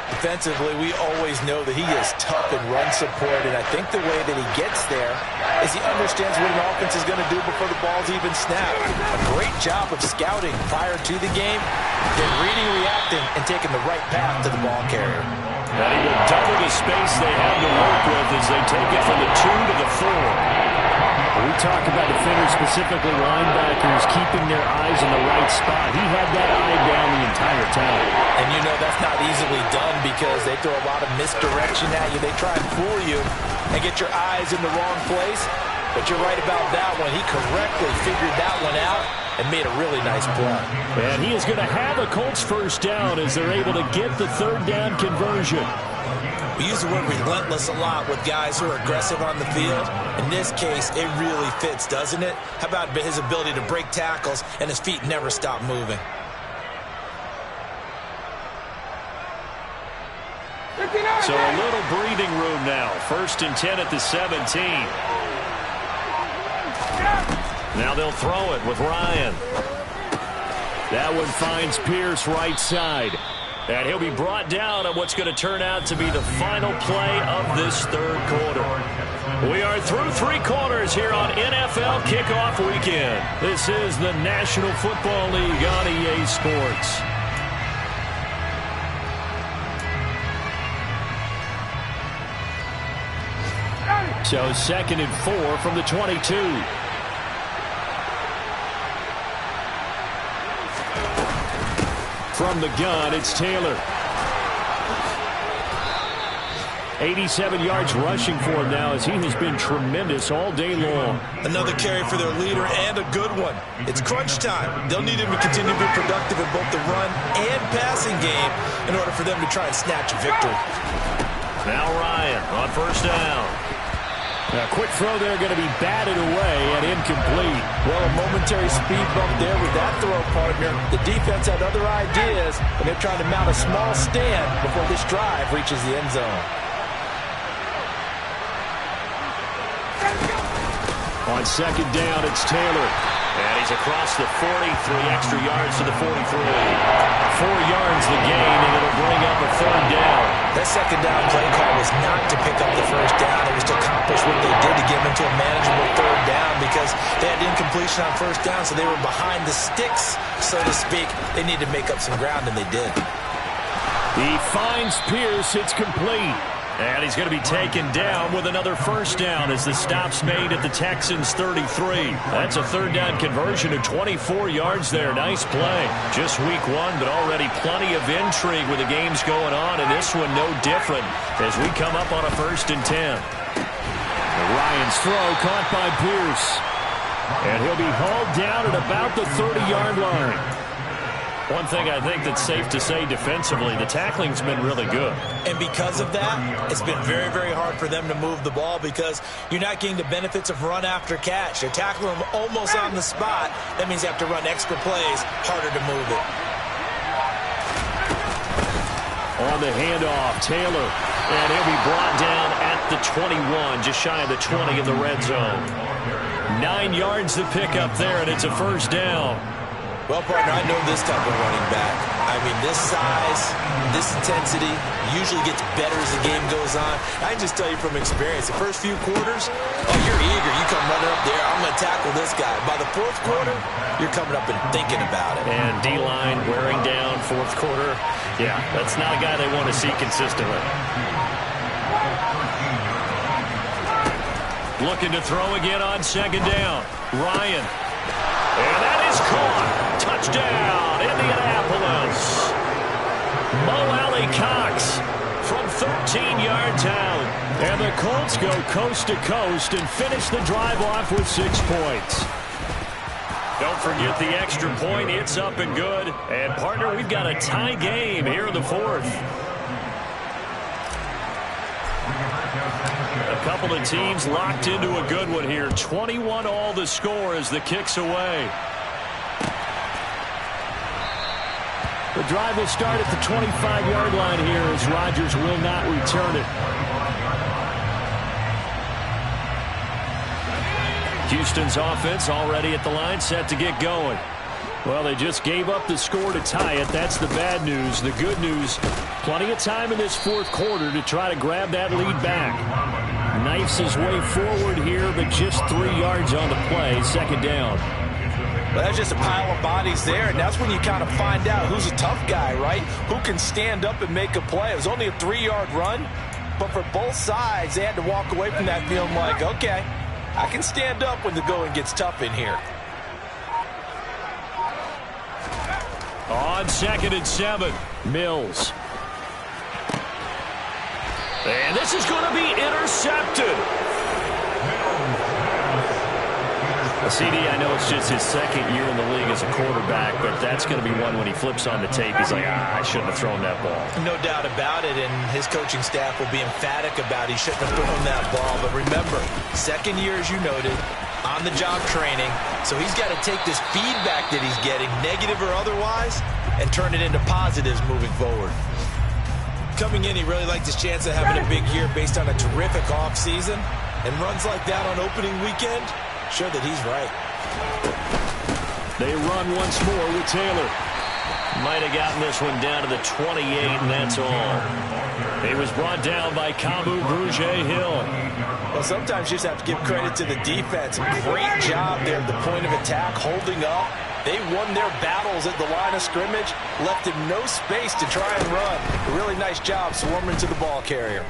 [SPEAKER 4] Defensively, we always know that he is tough in run support, and I think the way that he gets there is he understands what an offense is going to do before the ball's even snapped. A great job of scouting prior to the game, then reading, reacting, and taking the right path to the ball carrier.
[SPEAKER 3] And he will double the space they have to work with as they take it from the 2 to the 4.
[SPEAKER 5] We talk about defenders, specifically linebackers, keeping their eyes in the right spot. He had that eye down the entire time.
[SPEAKER 4] And you know that's not easily done because they throw a lot of misdirection at you. They try and fool you and get your eyes in the wrong place. But you're right about that one. He correctly figured that one out and made a really nice play.
[SPEAKER 5] And he is going to have a Colts first down as they're able to get the 3rd down conversion.
[SPEAKER 4] We use the word relentless a lot with guys who are aggressive on the field. In this case, it really fits, doesn't it? How about his ability to break tackles and his feet never stop moving?
[SPEAKER 3] So a little breathing room now. 1st and 10 at the 17. Now they'll throw it with Ryan.
[SPEAKER 5] That one finds Pierce right side.
[SPEAKER 3] And he'll be brought down on what's going to turn out to be the final play of this 3rd quarter. We are through 3 quarters here on NFL Kickoff Weekend.
[SPEAKER 5] This is the National Football League on EA Sports. So 2nd and 4 from the 22. From the gun, it's Taylor. 87 yards rushing for him now as he has been tremendous all day long.
[SPEAKER 4] Another carry for their leader and a good one. It's crunch time. They'll need him to continue to be productive in both the run and passing game in order for them to try and snatch a victory.
[SPEAKER 3] Now Ryan on 1st down.
[SPEAKER 5] A quick throw there going to be batted away and incomplete.
[SPEAKER 4] Well, a momentary speed bump there with that throw, partner. The defense had other ideas, and they're trying to mount a small stand before this drive reaches the end zone.
[SPEAKER 5] On 2nd down, it's Taylor.
[SPEAKER 3] And he's across the 40, 3 extra yards to the 43. 4
[SPEAKER 5] yards the gain, and it'll bring up a 3rd down.
[SPEAKER 4] That 2nd down play call was not to pick up the 1st down. It was to accomplish what they did to get them into a manageable 3rd down because they had incompletion on 1st down, so they were behind the sticks, so to speak. They needed to make up some ground, and they did.
[SPEAKER 5] He finds Pierce. It's complete.
[SPEAKER 3] And he's going to be taken down with another 1st down as the stop's made at the Texans' 33. That's a 3rd down conversion of 24 yards there. Nice play. Just week 1, but already plenty of intrigue with the games going on, and this one no different as we come up on a 1st and 10.
[SPEAKER 5] Ryan's throw caught by Pierce. And he'll be hauled down at about the 30-yard line.
[SPEAKER 3] One thing I think that's safe to say defensively, the tackling's been really good.
[SPEAKER 4] And because of that, it's been very, very hard for them to move the ball because you're not getting the benefits of run after catch. They're tackling them almost on the spot. That means they have to run extra plays, harder to move it.
[SPEAKER 5] On the handoff, Taylor.
[SPEAKER 3] And he'll be brought down at the 21, just shy of the 20 in the red zone.
[SPEAKER 5] 9 yards to pick up there, and it's a 1st down.
[SPEAKER 4] Well, partner, I know this type of running back. I mean, this size, this intensity usually gets better as the game goes on. I can just tell you from experience, the first few quarters, oh, you're eager. You come running up there, I'm going to tackle this guy. By the fourth quarter, you're coming up and thinking about it.
[SPEAKER 3] And D-line wearing down fourth quarter. Yeah, that's not a guy they want to see consistently. Looking to throw again on second down. Ryan. And that is caught. Touchdown, Indianapolis. Mo Alley Cox from 13 yards out. And the Colts go coast to coast and finish the drive off with 6 points. Don't forget the extra point. It's up and good. And, partner, we've got a tie game here in the fourth. A couple of teams locked into a good one here. 21-all the score as the kick's away. The drive will start at the 25-yard line here as Rodgers will not return it. Houston's offense already at the line, set to get going. Well, they just gave up the score to tie it. That's the bad news. The good news, plenty of time in this fourth quarter to try to grab that lead back. Knifes his way forward here, but just 3 yards on the play. Second down.
[SPEAKER 4] Well, that's just a pile of bodies there, and that's when you kind of find out who's a tough guy, right? Who can stand up and make a play. It was only a 3-yard run, but for both sides, they had to walk away from that feeling like, okay, I can stand up when the going gets tough in here.
[SPEAKER 3] On 2nd and 7, Mills. And this is going to be intercepted. CD, I know it's just his second year in the league as a quarterback, but that's going to be one when he flips on the tape. He's like, I shouldn't have thrown that ball.
[SPEAKER 4] No doubt about it, and his coaching staff will be emphatic about he shouldn't have thrown that ball. But remember, second year, as you noted, on-the-job training, so he's got to take this feedback that he's getting, negative or otherwise, and turn it into positives moving forward. Coming in, he really liked his chance of having a big year based on a terrific offseason, and runs like that on opening weekend, sure that he's right.
[SPEAKER 3] They run once more with Taylor. Might have gotten this one down to the 28, and that's all. He was brought down by Kamu Brugier-Hill.
[SPEAKER 4] Well, sometimes you just have to give credit to the defense. Great job there at the point of attack, holding up. They won their battles at the line of scrimmage, left him no space to try and run. A really nice job swarming to the ball carrier.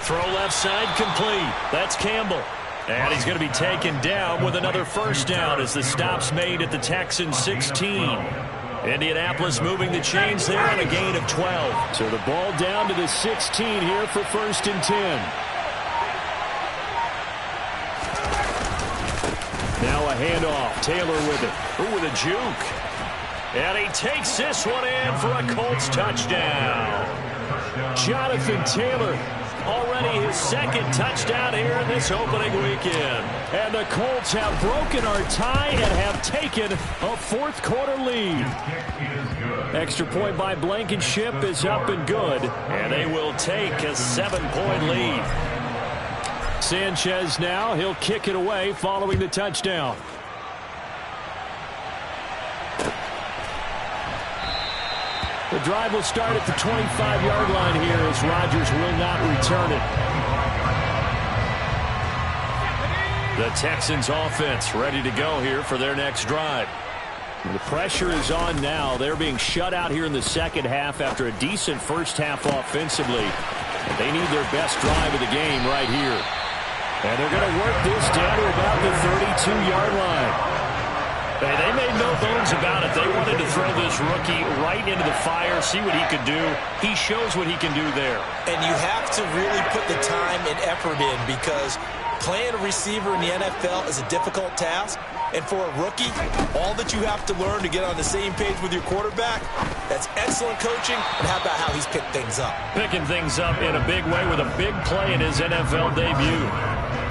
[SPEAKER 3] Throw left side complete. That's Campbell. And he's going to be taken down with another first down as the stop's made at the Texans 16. Indianapolis moving the chains there on a gain of 12.
[SPEAKER 5] So the ball down to the 16 here for 1st and 10. Now a handoff. Taylor with it.
[SPEAKER 3] Ooh, with a juke. And he takes this one in for a Colts touchdown.
[SPEAKER 5] Jonathan Taylor.
[SPEAKER 3] Already his second touchdown here in this opening weekend.
[SPEAKER 5] And the Colts have broken our tie and have taken a fourth quarter lead. Extra point by Blankenship is up and good.
[SPEAKER 3] And they will take a 7-point lead.
[SPEAKER 5] Sanchez now, he'll kick it away following the touchdown. The drive will start at the 25-yard line here as Rodgers will not return it.
[SPEAKER 3] The Texans offense ready to go here for their next drive.
[SPEAKER 5] The pressure is on now. They're being shut out here in the second half after a decent first half offensively. They need their best drive of the game right here. And they're going to work this down to about the 32-yard line.
[SPEAKER 3] Hey, they made no bones about it. They wanted to throw this rookie right into the fire, see what he could do. He shows what he can do there.
[SPEAKER 4] And you have to really put the time and effort in because playing a receiver in the NFL is a difficult task. And for a rookie, all that you have to learn to get on the same page with your quarterback, that's excellent coaching. And how about how he's picked things up?
[SPEAKER 3] Picking things up in a big way with a big play in his NFL debut.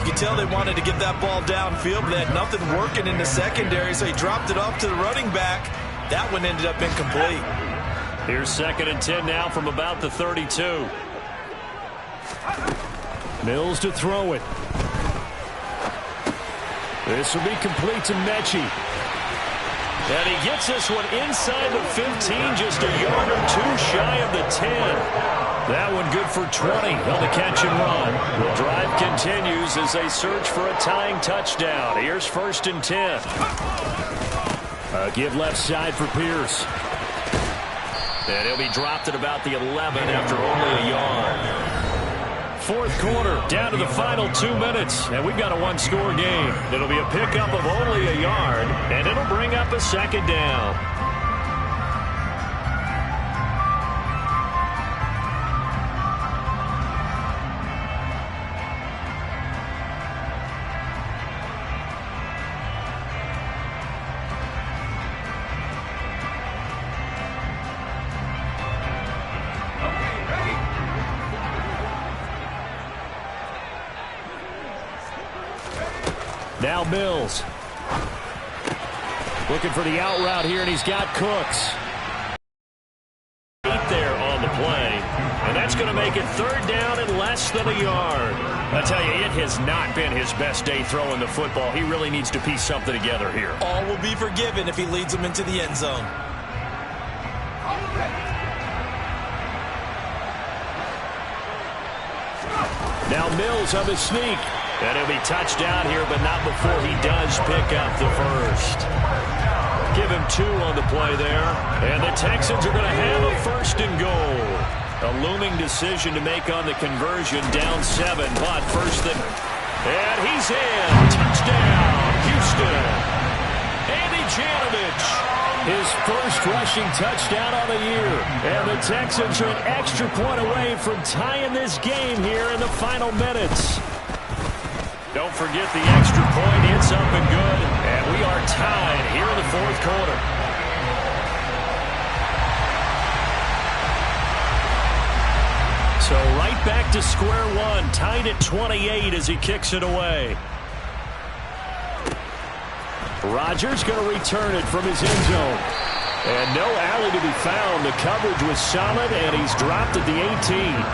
[SPEAKER 4] You can tell they wanted to get that ball downfield, but they had nothing working in the secondary, so he dropped it off to the running back. That one ended up incomplete.
[SPEAKER 3] Here's 2nd and 10 now from about the 32.
[SPEAKER 5] Mills to throw it. This will be complete to Mechie.
[SPEAKER 3] And he gets this one inside the 15, just a yard or two shy of the 10. That one good for 20 on the catch and run. The drive continues as they search for a tying touchdown. Here's 1st and 10. A give left side for Pierce. And he'll be dropped at about the 11 after only a yard. 4th quarter, down to the final 2 minutes, and we've got a one-score game. It'll be a pickup of only a yard, and it'll bring up a 2nd down. Now Mills. Looking for the out route here, and he's got Cooks. 8 there on the play. And that's going to make it 3rd down and less than a yard. I tell you, it has not been his best day throwing the football. He really needs to piece something together here.
[SPEAKER 4] All will be forgiven if he leads them into the end zone.
[SPEAKER 3] Now Mills on the sneak. And he'll be touched down here, but not before he does pick up the first. Give him 2 on the play there. And the Texans are going to have a 1st and goal. A looming decision to make on the conversion, down 7, but first and he's in. Touchdown, Houston. Andy Janovich, his first rushing touchdown on the year. And the Texans are an extra point away from tying this game here in the final minutes. Don't forget the extra point. It's up and good. And we are tied here in the 4th quarter. So right back to square one. Tied at 28 as he kicks it away. Rodgers going to return it from his end zone. And no alley to be found. The coverage was solid, and he's dropped at the 18.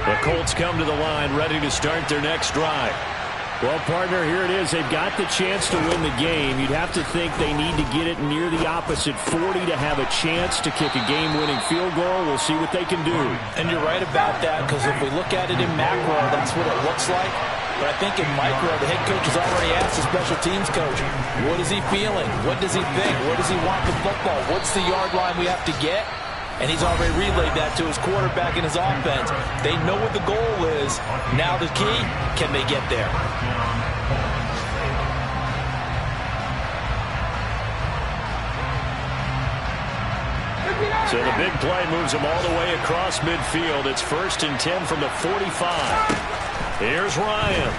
[SPEAKER 3] The Colts come to the line, ready to start their next drive. Well, partner, here it is. They've got the chance to win the game. You'd have to think they need to get it near the opposite 40 to have a chance to kick a game-winning field goal. We'll see what they can do.
[SPEAKER 4] And you're right about that, because if we look at it in macro, that's what it looks like. But I think in micro, the head coach has already asked the special teams coach, what is he feeling? What does he think? What does he want with football? What's the yard line we have to get? And he's already relayed that to his quarterback and his offense. They know what the goal is. Now the key, can they get there?
[SPEAKER 3] So the big play moves them all the way across midfield. It's 1st and 10 from the 45. Here's Ryan.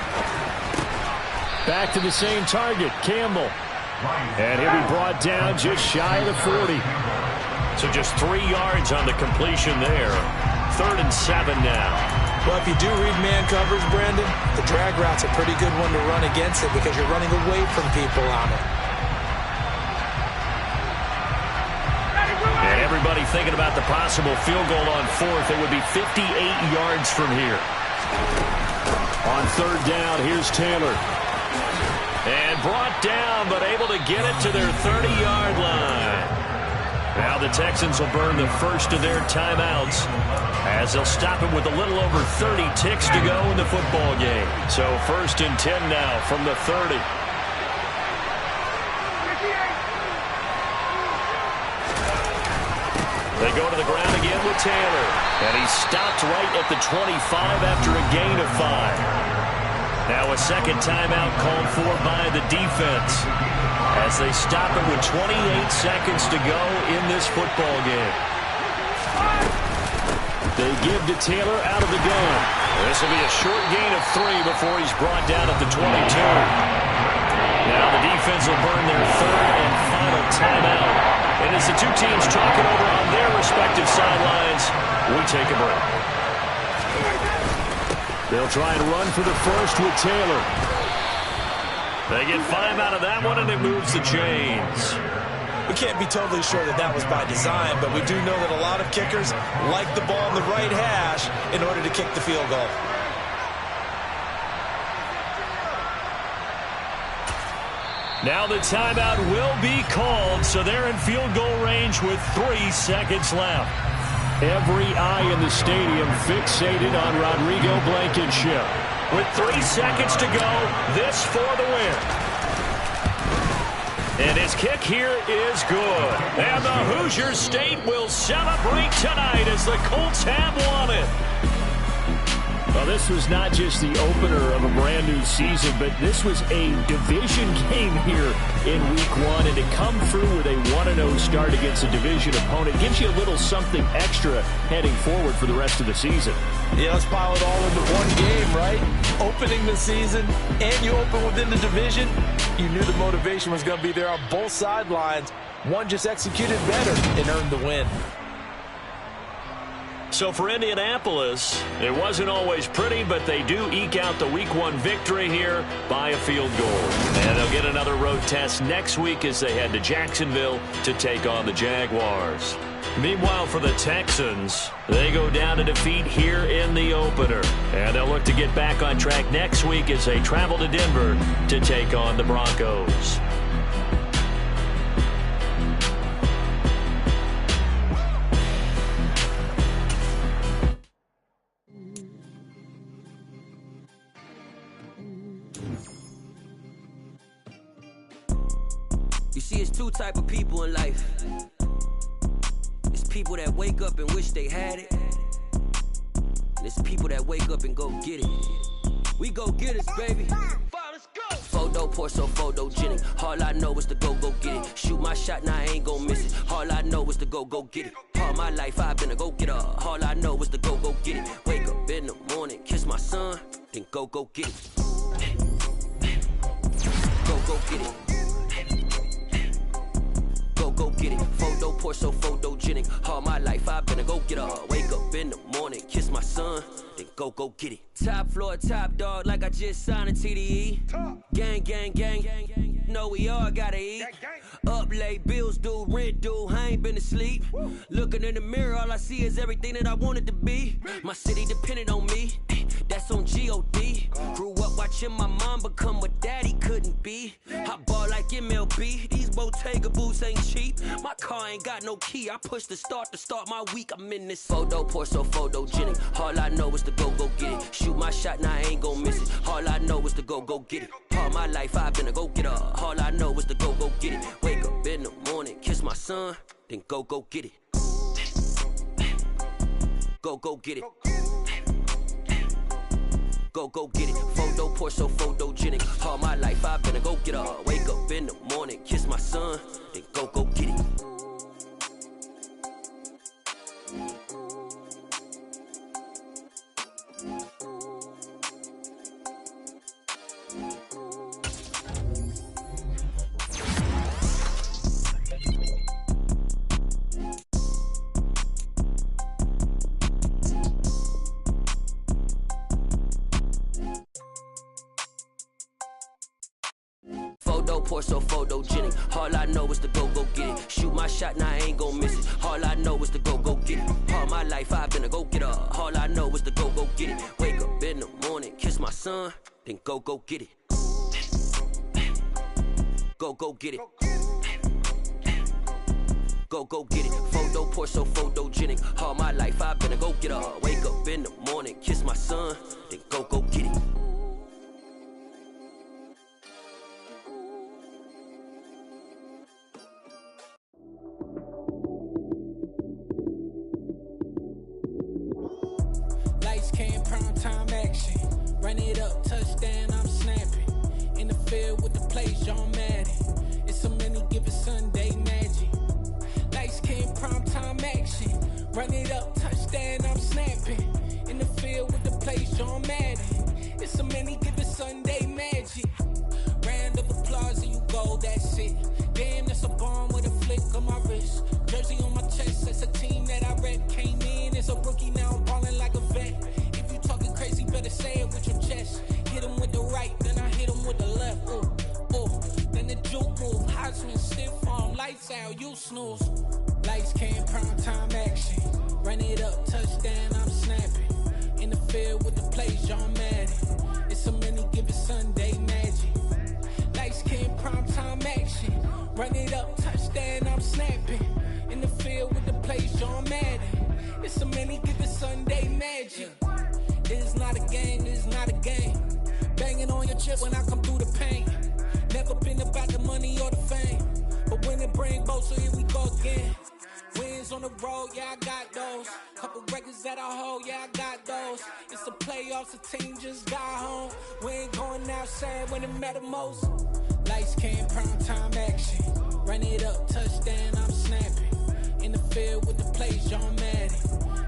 [SPEAKER 3] Back to the same target, Campbell. And he'll be brought down just shy of the 40. So just 3 yards on the completion there. 3rd and 7 now.
[SPEAKER 4] Well, if you do read man coverage, Brandon, the drag route's a pretty good one to run against it because you're running away from people on it.
[SPEAKER 3] And everybody thinking about the possible field goal on 4th. It would be 58 yards from here. On 3rd down, here's Taylor. And brought down, but able to get it to their 30-yard line. Now the Texans will burn the first of their timeouts as they'll stop him with a little over 30 ticks to go in the football game. So 1st and 10 now from the 30. They go to the ground again with Taylor. And he stopped right at the 25 after a gain of 5. Now a second timeout called for by the defense as they stop it with 28 seconds to go in this football game. They give to Taylor out of the gun. This will be a short gain of 3 before he's brought down at the 22. Now the defense will burn their 3rd and final timeout. And as the two teams talk it over on their respective sidelines, we take a break. They'll try and run for the first with Taylor. They get 5 out of that one, and it moves the chains.
[SPEAKER 4] We can't be totally sure that that was by design, but we do know that a lot of kickers like the ball in the right hash in order to kick the field goal.
[SPEAKER 3] Now the timeout will be called, so they're in field goal range with 3 seconds left.
[SPEAKER 5] Every eye in the stadium fixated on Rodrigo Blankenship.
[SPEAKER 3] With 3 seconds to go, this for the win. And his kick here is good. And the Hoosier State will celebrate tonight as the Colts have won it.
[SPEAKER 5] Well, this was not just the opener of a brand new season, but this was a division game here in week 1. And to come through with a 1-0 start against a division opponent gives you a little something extra heading forward for the rest of the season.
[SPEAKER 4] Yeah, let's pile it all into one game, right? Opening the season, and you open within the division. You knew the motivation was going to be there on both sidelines. One just executed better and earned the win.
[SPEAKER 3] So for Indianapolis, it wasn't always pretty, but they do eke out the Week 1 victory here by a field goal. And they'll get another road test next week as they head to Jacksonville to take on the Jaguars. Meanwhile, for the Texans, they go down to defeat here in the opener. And they'll look to get back on track next week as they travel to Denver to take on the Broncos.
[SPEAKER 7] You see, it's two type of people in life. It's people that wake up and wish they had it. And it's people that wake up and go get it. We go get it, baby. Photo, Porso, photogenic. All I know is to go get it. Shoot my shot, now I ain't gon' miss it. All I know is to go get it. All my life I've been a go-getter. All I know is to go get it. Wake up in the morning, kiss my son, then go get it. Go get it. Go get it. Photo, Porso, photogenic. All my life I've been a go-getter. Wake up in the morning, kiss my son, then go get it. Top floor, top dog, like I just signed a TDE. Gang, gang, gang, gang. Know we all gotta eat. Up late, bills due, rent due, I ain't been asleep. Looking in the mirror, all I see is everything that I wanted to be. My city depended on me, that's on G.O.D. Grew up watching my mom become what daddy couldn't be. I ball like MLB, these Bottega boots ain't cheap. My car ain't got no key, I push the start to start my week. I'm in this photo, Porso, photogenic. All I know is to go get it. Shoot my shot, now I ain't gon' miss it. All I know is to go get it. All my life I've been a go-getter. All I know is to go get it. Wake up in the morning, kiss my son, then go get it. Go get it. Go get it. Photo, Porso, photogenic. All my life I've been a go-getter. Wake up in the morning, kiss my son, then go get it. Photo, Porso, photogenic. All I know is to go get it. Shoot my shot, now I ain't gon' miss it. All I know is to go get it. All my life I've been a go-getter. All I know is to go get it. Wake up in the morning, kiss my son, then go get it. Go get it. Go get it. Photo, Porso, photogenic. All my life I've been a go-getter. Wake up in the morning, kiss my son, then go get it.
[SPEAKER 8] Lights came, prime time action. Run it up, touchdown, I'm snapping. In the field with the plays, John Madden. It's a many given Sunday magic. Lights came, prime time action. Run it up, touchdown, I'm snapping. In the field with the plays, John Madden. It's a many given Sunday magic. Round of applause and you go, that's it. Damn, that's a bomb with a flick on my wrist. Jersey on my chest, that's a team that I rep. Came in as a rookie, now I'm ballin' like a vet. If you talking crazy, better say it with your chest. Hit him with the right, then I hit him with the left. Then the juke move, Heisman, stiff arm, lights out. You you snooze. Lights came, prime time action. Run it up, touchdown, I'm snapping. In the field with the plays, John Madden. It's a many given Sunday magic. Lights came, prime time action. Run it up, touchdown, I'm snapping. In the field with the plays, John Madden. It's a many given Sunday magic. It's not a game, it's not a game. Banging on your chip when I come through the paint. Never been about the money or the fame. But when it bring both, so here we go again. Wins on the road, yeah, I got those. Couple records that I hold, yeah, I got those. It's the playoffs, the team just got home. We ain't going outside when it matter most. Lights came, prime time action. Run it up, touchdown, I'm snapping. In the field with the plays, John Madden.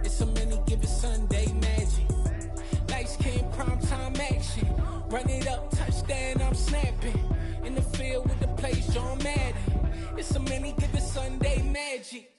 [SPEAKER 8] It's a many given Sunday magic. Lights came, prime time action. Run it up, touchdown, I'm snapping. In the field with the plays, John Madden. It's a many given Sunday magic.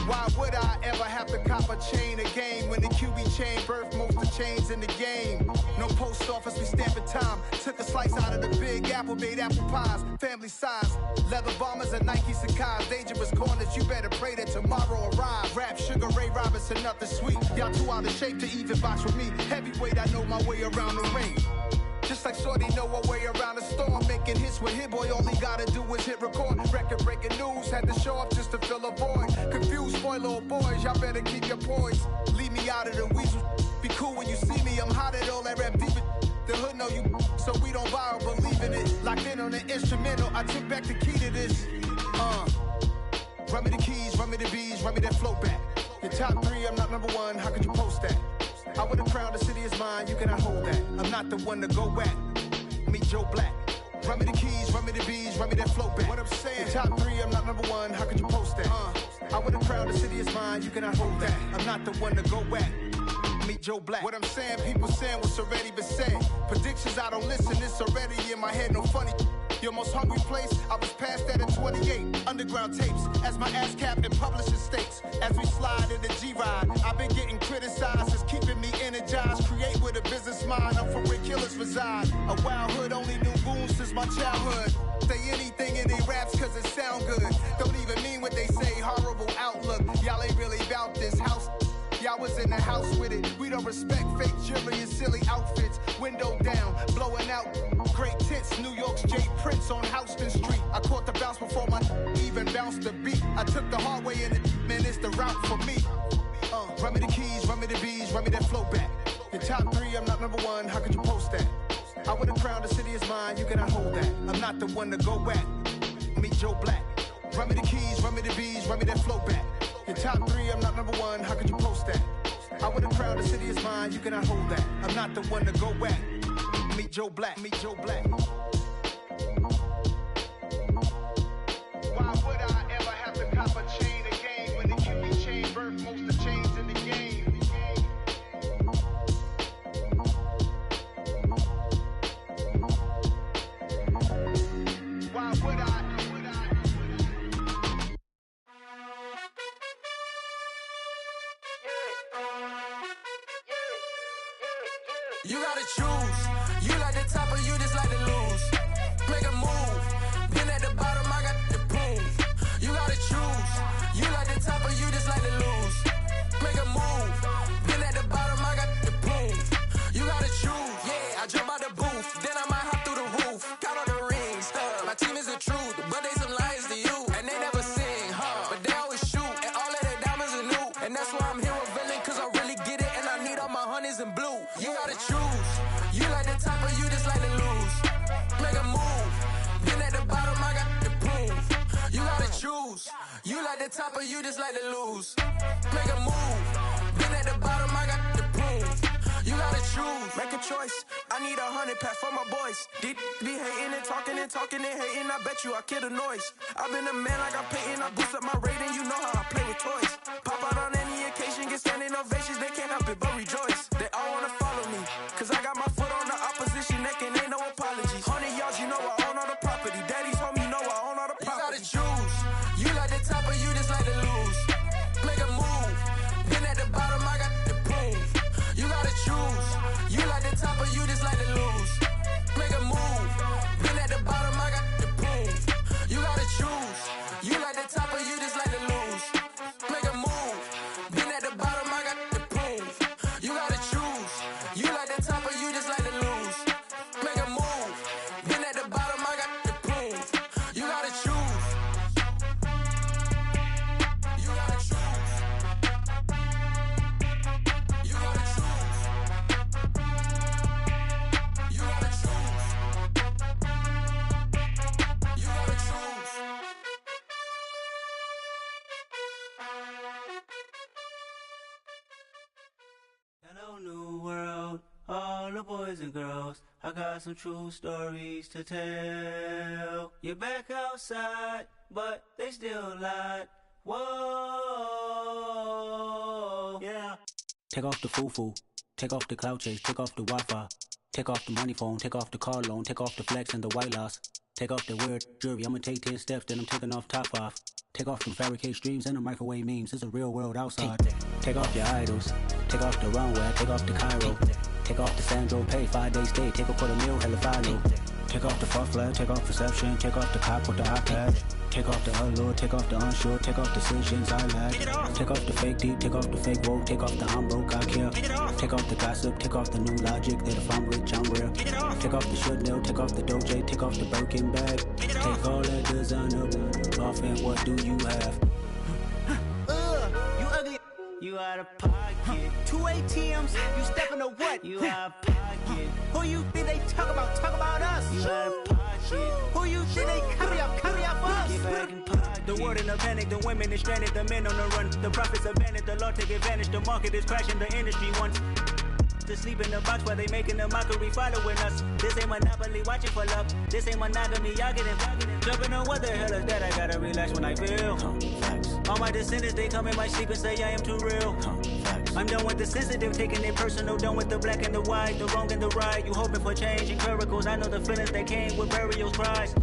[SPEAKER 9] Why would I ever have to cop a chain again when the QB chain birthed most of the chains in the game? No post office, we stamping time. Took a slice out of the big apple, made apple pies, family size. Leather bombers and Nike Sacai's. Dangerous corners, you better pray that tomorrow arrives. Rap, Sugar Ray Robinson, nothing sweet. Y'all too out of shape to even box with me. Heavyweight, I know my way around the ring. Just like Shorty know her way around the storm. Making hits with Hit Boy, all he gotta do is hit record. Record breaking news, had to show up just to fill a void. Confused, spoiled little boys, y'all better keep your poise. Leave me out of the weasel. Be cool when you see me, I'm hot at all that rap deep. The hood know you, so we don't borrow, believe in it. Locked in on the instrumental, I took back the key to this. Run me the keys, run me the bees, run me that flow back. Your top three, I'm not number one, how could you post that? I would have crowned the city is mine, you cannot hold that. I'm not the one to go at. Meet Joe Black. Run me the keys, run me the bees, run me that flow back. What I'm saying, your top three, I'm not number one, how could you post that? I would have crowned the city is mine, you cannot hold that. I'm not the one to go at. Meet Joe Black. What I'm saying, people saying what's already been said. Predictions, I don't listen, it's already in my head, no funny. Your most hungry place, I was past that at 28. Underground tapes, as my ass cap in publishing states. As we slide in the G-Ride, I've been getting criticized, it's keeping me energized. Create with a business mind, I'm from where killers reside. A wild hood, only knew goons since my childhood. Say anything in they raps cause it sound good. Don't even mean what they say, horrible outlook. Y'all ain't really about this house. Y'all was in the house with it. We don't respect fake jewelry and silly outfits. Window down, blowing out. Great tits, New York's J. Prince on Houston Street. I caught the bounce before my even bounced the beat. I took the hard way in it, man, it's the route for me. Run me the keys, run me the bees, run me that flow back. Your top three, I'm not number one, how could you post that? I would have crowned the city is mine, you cannot hold that. I'm not the one to go at. Meet Joe Black. Run me the keys, run me the bees, run me that flow back. Your top three, I'm not number one, how could you post that? I would have crowned the city is mine, you cannot hold that. I'm not the one to go at. Meet Joe Black, meet Joe Black. Why would I ever have to cop a chain again when the QB chain birthed most of the chains in the game? Why would I?
[SPEAKER 2] You gotta choose. You like the top or you just like to lose. Make a move. Been at the bottom, I got the proof. You gotta choose. You like the top or you just like to lose. Make a move. Been at the bottom, I got the proof. You gotta choose. Yeah, I jump out the booth. Then I might hop through the roof. Count all the rings. My team is the truth, but they some liars to you. And they never sing, but they always shoot. And all of their diamonds are new. And that's why I'm here revealing, cause I really get it. And I need all my honeys in blue. You gotta choose. You like the top or you just like to lose. Make a move. Been at the bottom, I got the proof. You gotta choose. You like the top or you just like to lose. Make a move. Been at the bottom, I got the proof. You gotta choose. Make a choice. I need 100 pack for my boys. Be hating and talking and hating. I bet you I kill the noise. I've been a man like I'm Peyton. I boost up my rating. You know how I play with toys. Pop out on any occasion, get standing ovations. They can't help it but rejoice. They all wanna follow me, cause I got my foot on the opposition neck and ain't no apologies. 100 yards, you know I own all the property. Daddy's home, you know I own all the property. You gotta choose. You like the top or you just like to lose. Make a move.
[SPEAKER 10] whole new world, all the boys and girls. I got some true stories to tell. You're back outside, but they still lied. Whoa, yeah. Take off the foo-foo, take off the cloud chase, take off the Wi-Fi. Take off the money phone, take off the car loan, take off the flex and the white loss. Take off the weird jewelry, I'ma take 10 steps, then I'm taking off top off. Take off the fabricate streams and the microwave memes, it's a real world outside. Take off your idols, take off the runway, take off the Cairo. Take off the Sandro pay, 5-day stay, take a $250,000, hella final. Take off the fuck flag, take off perception, take off the cop with the iPad. Take off the allure, take off the unsure, take off decisions I lack. Take off the fake deep, take off the fake woke, take off the I'm broke, I care. Take off the gossip, take off the new logic that if I'm rich, I'm real. Take off the Chanel, take off the Doja, take off the Birkin bag. Take all that designer off and what do you have? You ugly, you out of pocket. 2 ATMs, you stepping to what? You out of pocket. Who you think they talk about us? You out of pocket. Who you think they carry up us? Get back in pocket. The world in a panic, the women is stranded, the men on the run. The profits abandoned, the law take advantage, the market is crashing, the industry wants to sleep in the box while they making a mockery following us. This ain't Monopoly, watching for love. This ain't monogamy, y'all getting jumping on what the hell is that? I gotta relax when I feel. All my descendants, they come in my sleep and say I am too real. I'm done with the sensitive, taking it personal. Done with the black and the white, the wrong and the right. You hoping for change and miracles. I know the feelings that came with burial cries.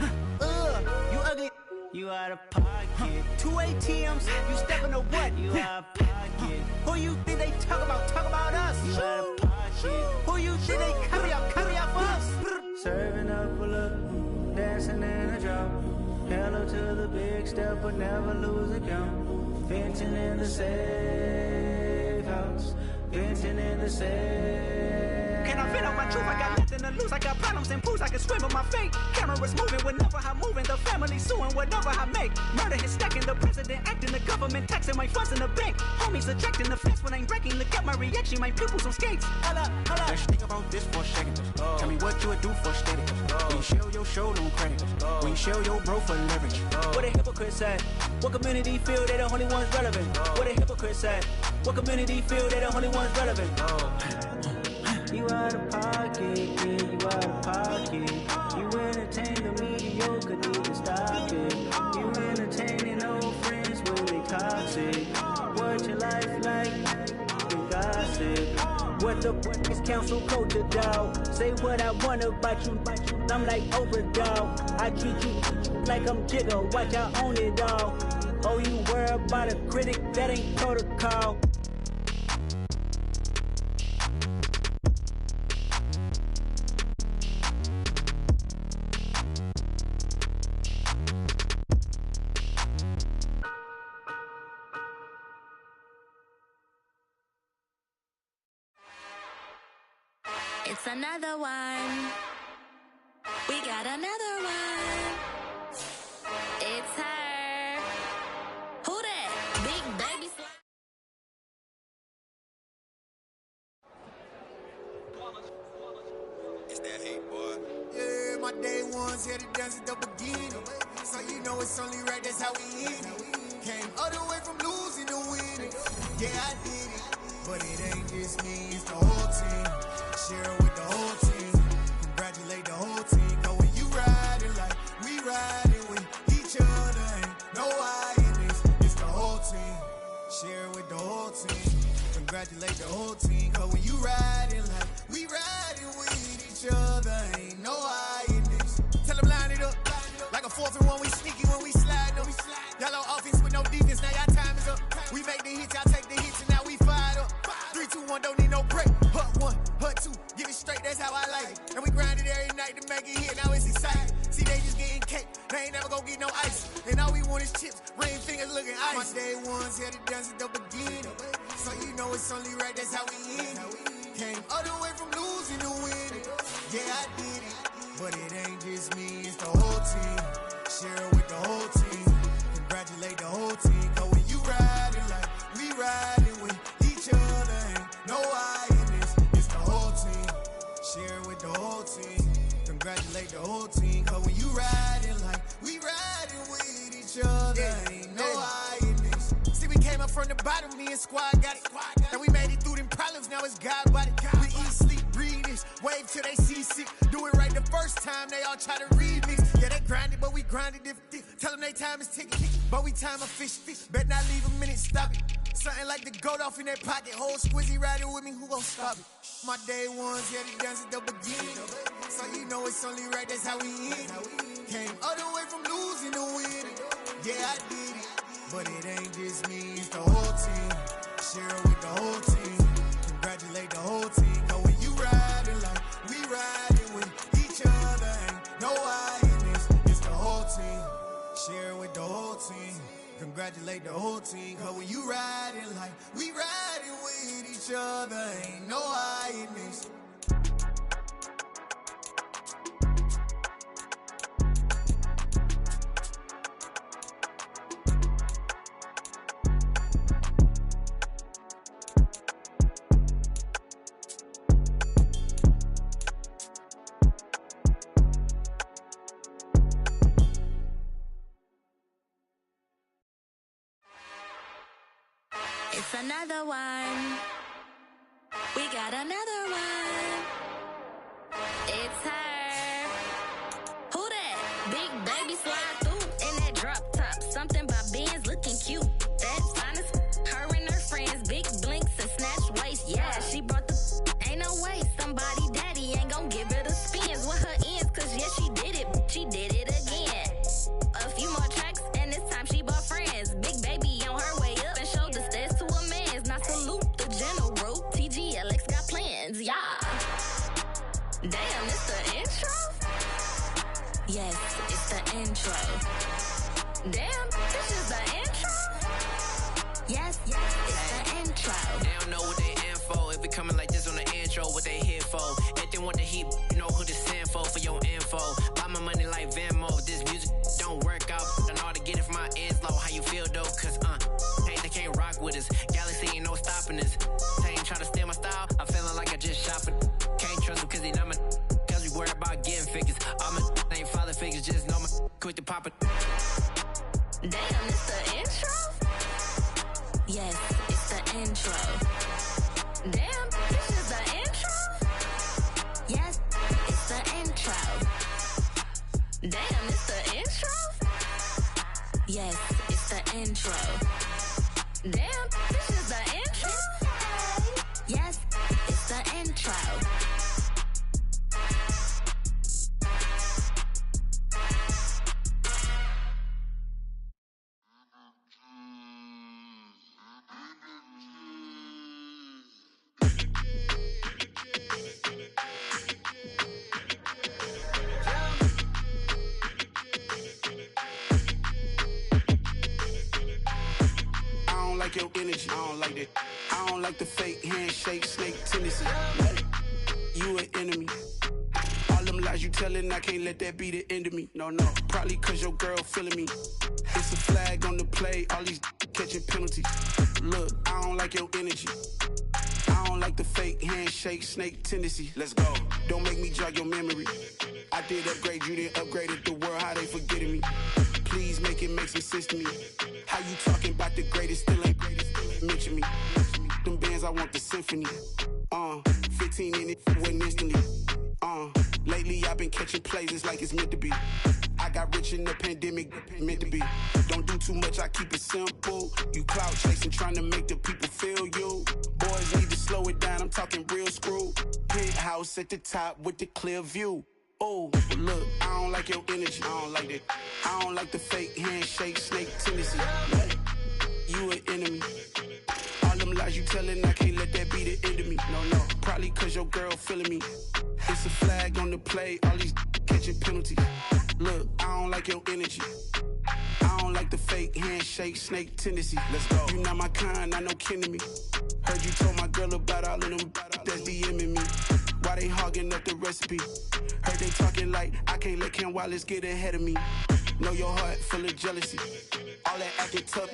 [SPEAKER 10] You ugly, you out of pocket. 2 ATMs, you stepping to what? You out of pocket. Who you think they talk about us? You out of pocket. Who you think they carry up us? Serving up a look, dancing in a drop. Hello to the big step, but never lose a count. Venting in the safe house, venting in the safe. Can I vent on my truth? I got nothing to lose. I got problems and pools. I can swim on my fate. Cameras moving whenever I'm moving. The family suing whatever I make. Murder is stacking. The president acting. The government taxing my funds in the bank. Homies ejecting the fence when I'm breaking. Look at my reaction. My pupils on skates. Holla, holla. Let's think about this for a second. Tell me what you would do for steady. When you show your show no credit. When you show your bro for leverage. What a hypocrite said. What community feel they the only ones relevant? What a hypocrite said. What community feel they the only ones relevant? You out of pocket, yeah, you out of pocket. You entertain the mediocre, need to stop it. You entertaining old friends when they toxic. What your life like? You gossip. What the is council culture, dog? Say what I want about you, I'm like overdog. I treat you like I'm Jigga, watch I own it all. Oh, you worry about a critic, that ain't protocol.
[SPEAKER 11] It's another one. We got another one. It's her. Who that? Big baby.
[SPEAKER 9] It's that hate, boy. Yeah, my day ones here to dance at the beginning. So you know it's only right, that's how we end it. Came all the way from losing to winning. Yeah, I did it. But it ain't just me, it's the whole team. Share with the whole team. Congratulate the whole team. Cause when you riding like we riding with each other, ain't no I in this. It's the whole team. Share with the whole team. Congratulate the whole team. Cause when you riding like we riding with each other, ain't no I in this. Tell them line it up. Like a 4th and 1, we sneaky when we slide them. Y'all on offense with no defense, now y'all time is up. We make the hits, y'all take the hits, and now we fired up. 3, 2, 1, don't need no break. Hut 1, hut 2, get it straight, that's how I like it. And we grind it every night to make it hit, now it's exciting. See, they just getting cake, they ain't never gonna get no ice. And all we want is chips, ring fingers looking ice. My day ones here to dance at the beginning. So you know it's only right, that's how we end it. Came all the way from losing to winning. Yeah, I did it. But it ain't just me, it's the whole team. Share with the whole team. Congratulate the whole team. Cause when you riding like we riding with each other, ain't no I in this. It's the whole team. Share with the whole team. Congratulate the whole team. Cause when you riding like we riding with each other, ain't no I in this. See, we came up from the bottom, me and the squad got it. And we made it through them problems, now it's God body. We eat, sleep, breathe this, wave till they see sick. Do it right the first time, they all try to remix. Yeah, they grinded, but we grinded different. Tell them they time is ticking, but we time a fish. Bet not leave a minute, stop it. Something like the goat off in their pocket. Whole squizzy riding with me, who gon' stop it? My day ones, yeah, they dance at the beginning. So you know it's only right, that's how we end. Came all the way from losing to winning. Yeah, I did it, but it ain't just me, it's the whole team. Share it with the whole team. Congratulate the whole team. Cause when you riding like we riding with each other, ain't no I in this, it's the whole team. Share it with the whole team. Congratulate the whole team. Cause when you riding like we riding with each other, ain't no I in this.
[SPEAKER 11] It's another one. We got another one. It's her. Who that? Big baby slide through in that drop top. Something by Benz looking cute. That's honest. Her and her friends, big blinks and snatch waist. Yeah, she brought the. Ain't no way somebody daddy ain't gon' give her the spins with her ends. Cause yeah, she did it. She did it again. A few more tracks and this time she bought friends. Big baby on her way up and showed the stairs to a man's. Now salute the general. TGLX got plans, yeah. Damn, it's the intro? Yes, it's the intro. Damn, this is the intro? Yes, it's the intro.
[SPEAKER 12] They don't know what they in for. If it coming like this on the intro, what they here for? If they want the heat, you know who to send for your info. Buy my money like Venmo. This music don't work out. I know how to get it from my ends low. How you feel though? Cause hey, they can't rock with us. Galaxy ain't no stopping us. They ain't try to steal my style. I'm feeling like I just shopping. Can't trust him cause he not my. Cause we worried about getting figures. All my ain't father figures. Just know my quick to pop it.
[SPEAKER 11] Damn, it's the intro? Yes, it's the intro. Damn, this is the intro? Yes, it's the intro. Damn, it's the intro? Yes, it's the intro. Damn, this is the intro? Yes, it's the intro.
[SPEAKER 13] Your energy, I don't like that. I don't like the fake handshake, snake tendency. You an enemy. All them lies you telling, I can't let that be the end of me. No, probably cause your girl feeling me. It's a flag on the play, all these catching penalties. Look, I don't like your energy. I don't like the fake handshake, snake tendency. Let's go. Don't make me jog your memory. I did upgrade you, then upgraded the world, how they forgetting me. Please make it make some sense to me. How you talking about the greatest, still ain't greatest, mention me. Them bands, I want the symphony. 15 in it, wasn't instantly. Lately I've been catching plays, it's like it's meant to be. I got rich in the pandemic, meant to be. Don't do too much, I keep it simple. You clout chasing, trying to make the people feel you. Boys need to slow it down, I'm talking real screw. Penthouse at the top with the clear view. Oh, look, I don't like your energy, I don't like that. I don't like the fake handshake, snake tendency. You an enemy. All them lies you telling, I can't let that be the end of me. No, probably cause your girl feeling me. It's a flag on the play, all these catching penalties. Look, I don't like your energy. I don't like the fake handshake, snake tendency. Let's go. You not my kind, not no kin to me. Heard you told my girl about all of them that's DMing me. Why they hogging up the recipe? Heard they talking like I can't let Ken Wallace get ahead of me. Know your heart full of jealousy. All that acting tough,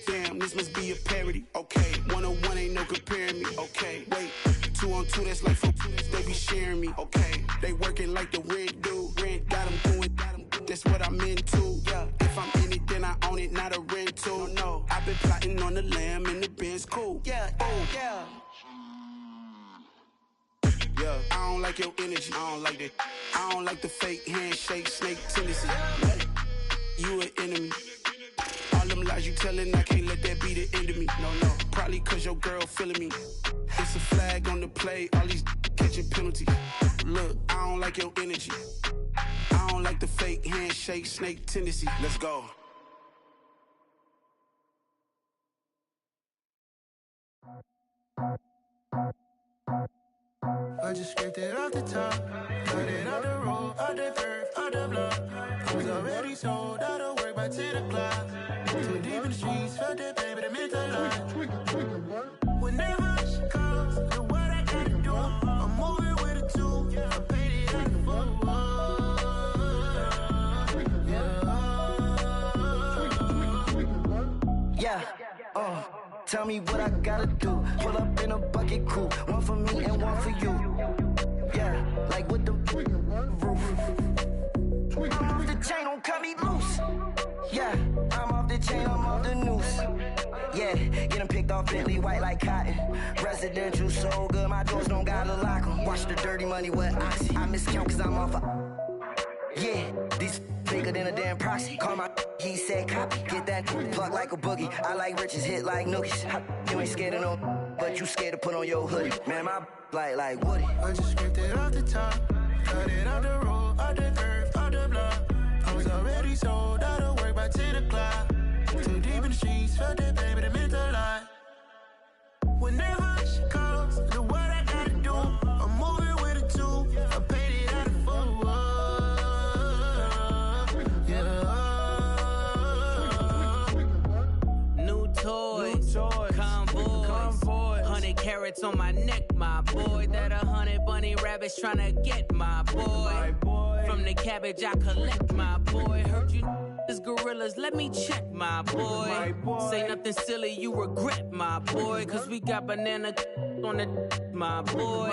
[SPEAKER 13] damn, this must be a parody. Okay, 101 ain't no comparing me. Okay, wait, 2 on 2, that's like 4, they be sharing me. Okay, they working like the rent do. Rent got them going, that's what I'm into. Yeah, if I'm in it, then and I own it, not a rental. No, I've been plotting on the lamb and the Benz cool. Yeah, oh, yeah. Yeah, I don't like your energy, I don't like that. I don't like the fake handshake, snake tendency. You an enemy. All them lies you telling, I can't let that be the end of me. No, probably cause your girl feeling me. It's a flag on the play, all these catching penalties. Look, I don't like your energy. I don't like the fake handshake, snake tendency. Let's go.
[SPEAKER 14] I just scraped it off the top, cut it off the road, off the curve, off the block. I was already sold, out of work by 10 o'clock. Too deep in the streets, felt that baby, that meant a lot. Whenever she calls, know what I gotta do. I'm moving with a two, I paid it out the full.
[SPEAKER 15] Yeah, tell me what I gotta do. Pull up in a bucket crew, one for me and one for you. Yeah, like with the roof. I'm off the chain, don't cut me loose. Yeah, I'm off the chain, I'm off the noose. Yeah, get them picked off Bentley, white like cotton. Residential, so good, my doors don't gotta lock them. Watch the dirty money with Oxy. I miscount cause I'm off a... Yeah, these bigger than a damn proxy. Call my he said copy. Get that plug like a boogie. I like riches, hit like nookies. You ain't scared of no, but you scared to put on your hoodie. Man, my like Woody.
[SPEAKER 14] I just scraped it off the top, cut it off the road, off the curve, off the block. I was already sold, out of work by 10 o'clock. Too deep in the streets, felt that baby, that meant a lot. Whenever she calls, know what I gotta do. I'm moving with a two, I paid it out of full.
[SPEAKER 8] Convoys, 100 carats on my neck, my boy. That 100 bunny rabbits tryna get my boy. From the cabbage I collect, my boy. Heard you is gorillas, let me check, my boy. Say nothing silly, you regret, my boy. Cause we got banana on the my boy.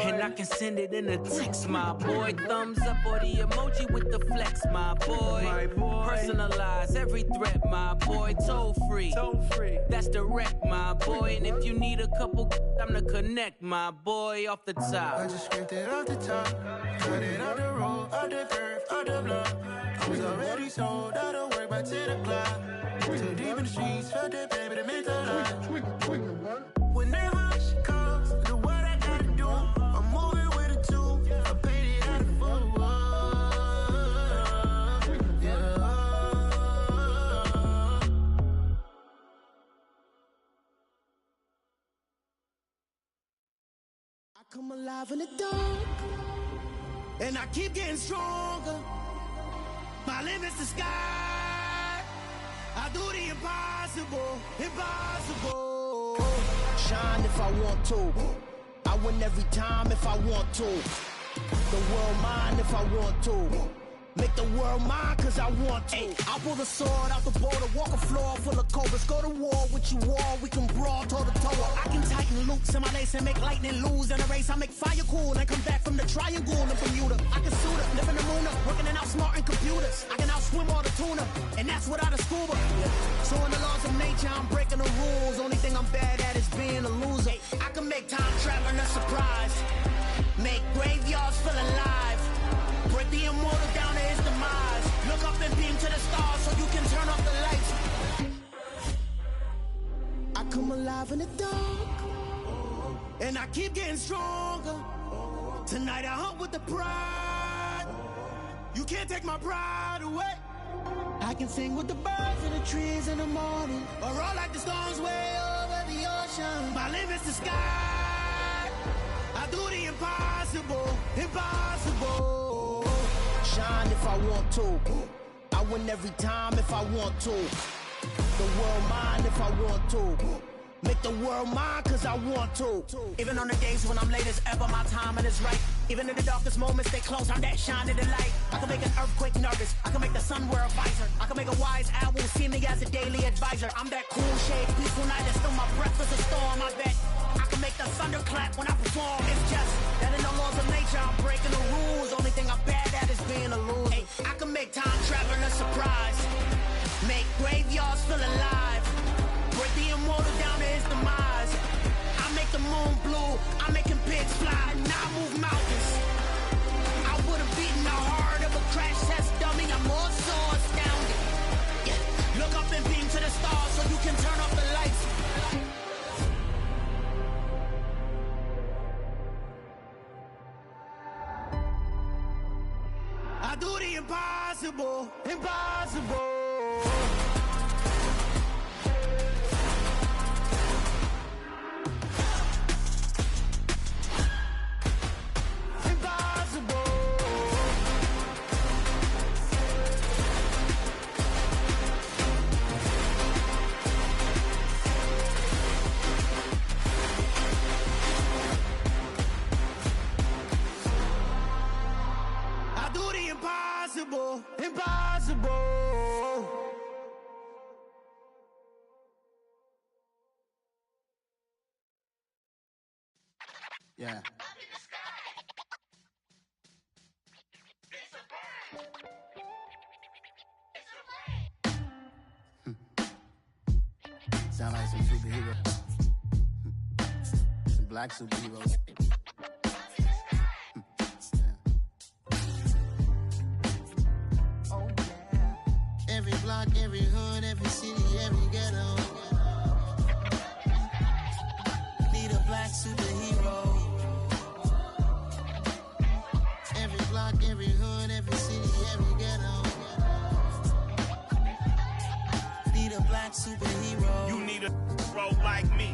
[SPEAKER 8] And I can send it in a text, my boy. Thumbs up or the emoji with the flex, my boy. Personalize every threat, my boy. Toll free, that's direct, my boy. And if you need a couple, I'm the connect, my boy. Off the top,
[SPEAKER 14] I just scraped it off the top, cut it off the road, off the curve, off the block. I was already sold, out of work by 10 o'clock. Too deep in the streets, felt that baby, that meant a lot. Whenever she calls, know what I gotta do. I'm moving with a two, I paid it out of full. I come alive in the dark, and I keep getting stronger. My limit's the sky. I do the impossible, impossible. Shine if I want to. I win every time if I want to. The world mine if I want to. Make the world mine cause I want to. I'll pull the sword out the border, walk a floor full of cobras. Go to war with you all, we can brawl toe to toe. I can tighten loops in my lace and make lightning lose in a race. I make fire cool and come back from the triangle in Bermuda. I can suit up, live in the moon up, working and outsmarting computers. I can outswim all the tuna, and that's without a scuba. So in the laws of nature, I'm breaking the rules. Only thing I'm bad at is being a loser. I can make time traveling a surprise, make graveyards feel alive. Break the immortal down to his demise. Look up and beam to the stars so you can turn off the lights. I come alive in the dark, and I keep getting stronger. Tonight I hunt with the pride. You can't take my pride away. I can sing with the birds and the trees in the morning, or roll like the storms way over the ocean. My limit's the sky. I do the impossible, impossible. Shine if I want to. I win every time if I want to. The world mine if I want to. Make the world mine cause I want to. Even on the days when I'm late as ever, my timing is right. Even in the darkest moments, stay close, I'm that shine in the light. I can make an earthquake nervous, I can make the sun wear a visor. I can make a wise owl see me as a daily advisor. I'm that cool shade, peaceful night, that's still my breath is a storm, I bet. I can make the thunder clap when I perform. It's just that in the laws of nature, I'm breaking the rules. Only thing I'm bad at is being a loser. Hey, I can make time traveling a surprise. Make still alive. Break the immortal down to his demise. I make the moon blue, I'm making pigs fly. Now I move mountains. I would have beaten the heart of a crash test dummy. I'm more so astounded. Yeah. Look up and beam to the stars so you can turn off the lights. I do the impossible, impossible. Impossible, impossible.
[SPEAKER 9] Yeah. Sound like some superheroes. Some black superheroes. Every block, every hood, every city, every ghetto. Need a black superhero. Every block, every hood, every city, every ghetto. Need a black superhero.
[SPEAKER 16] You need a bro like me.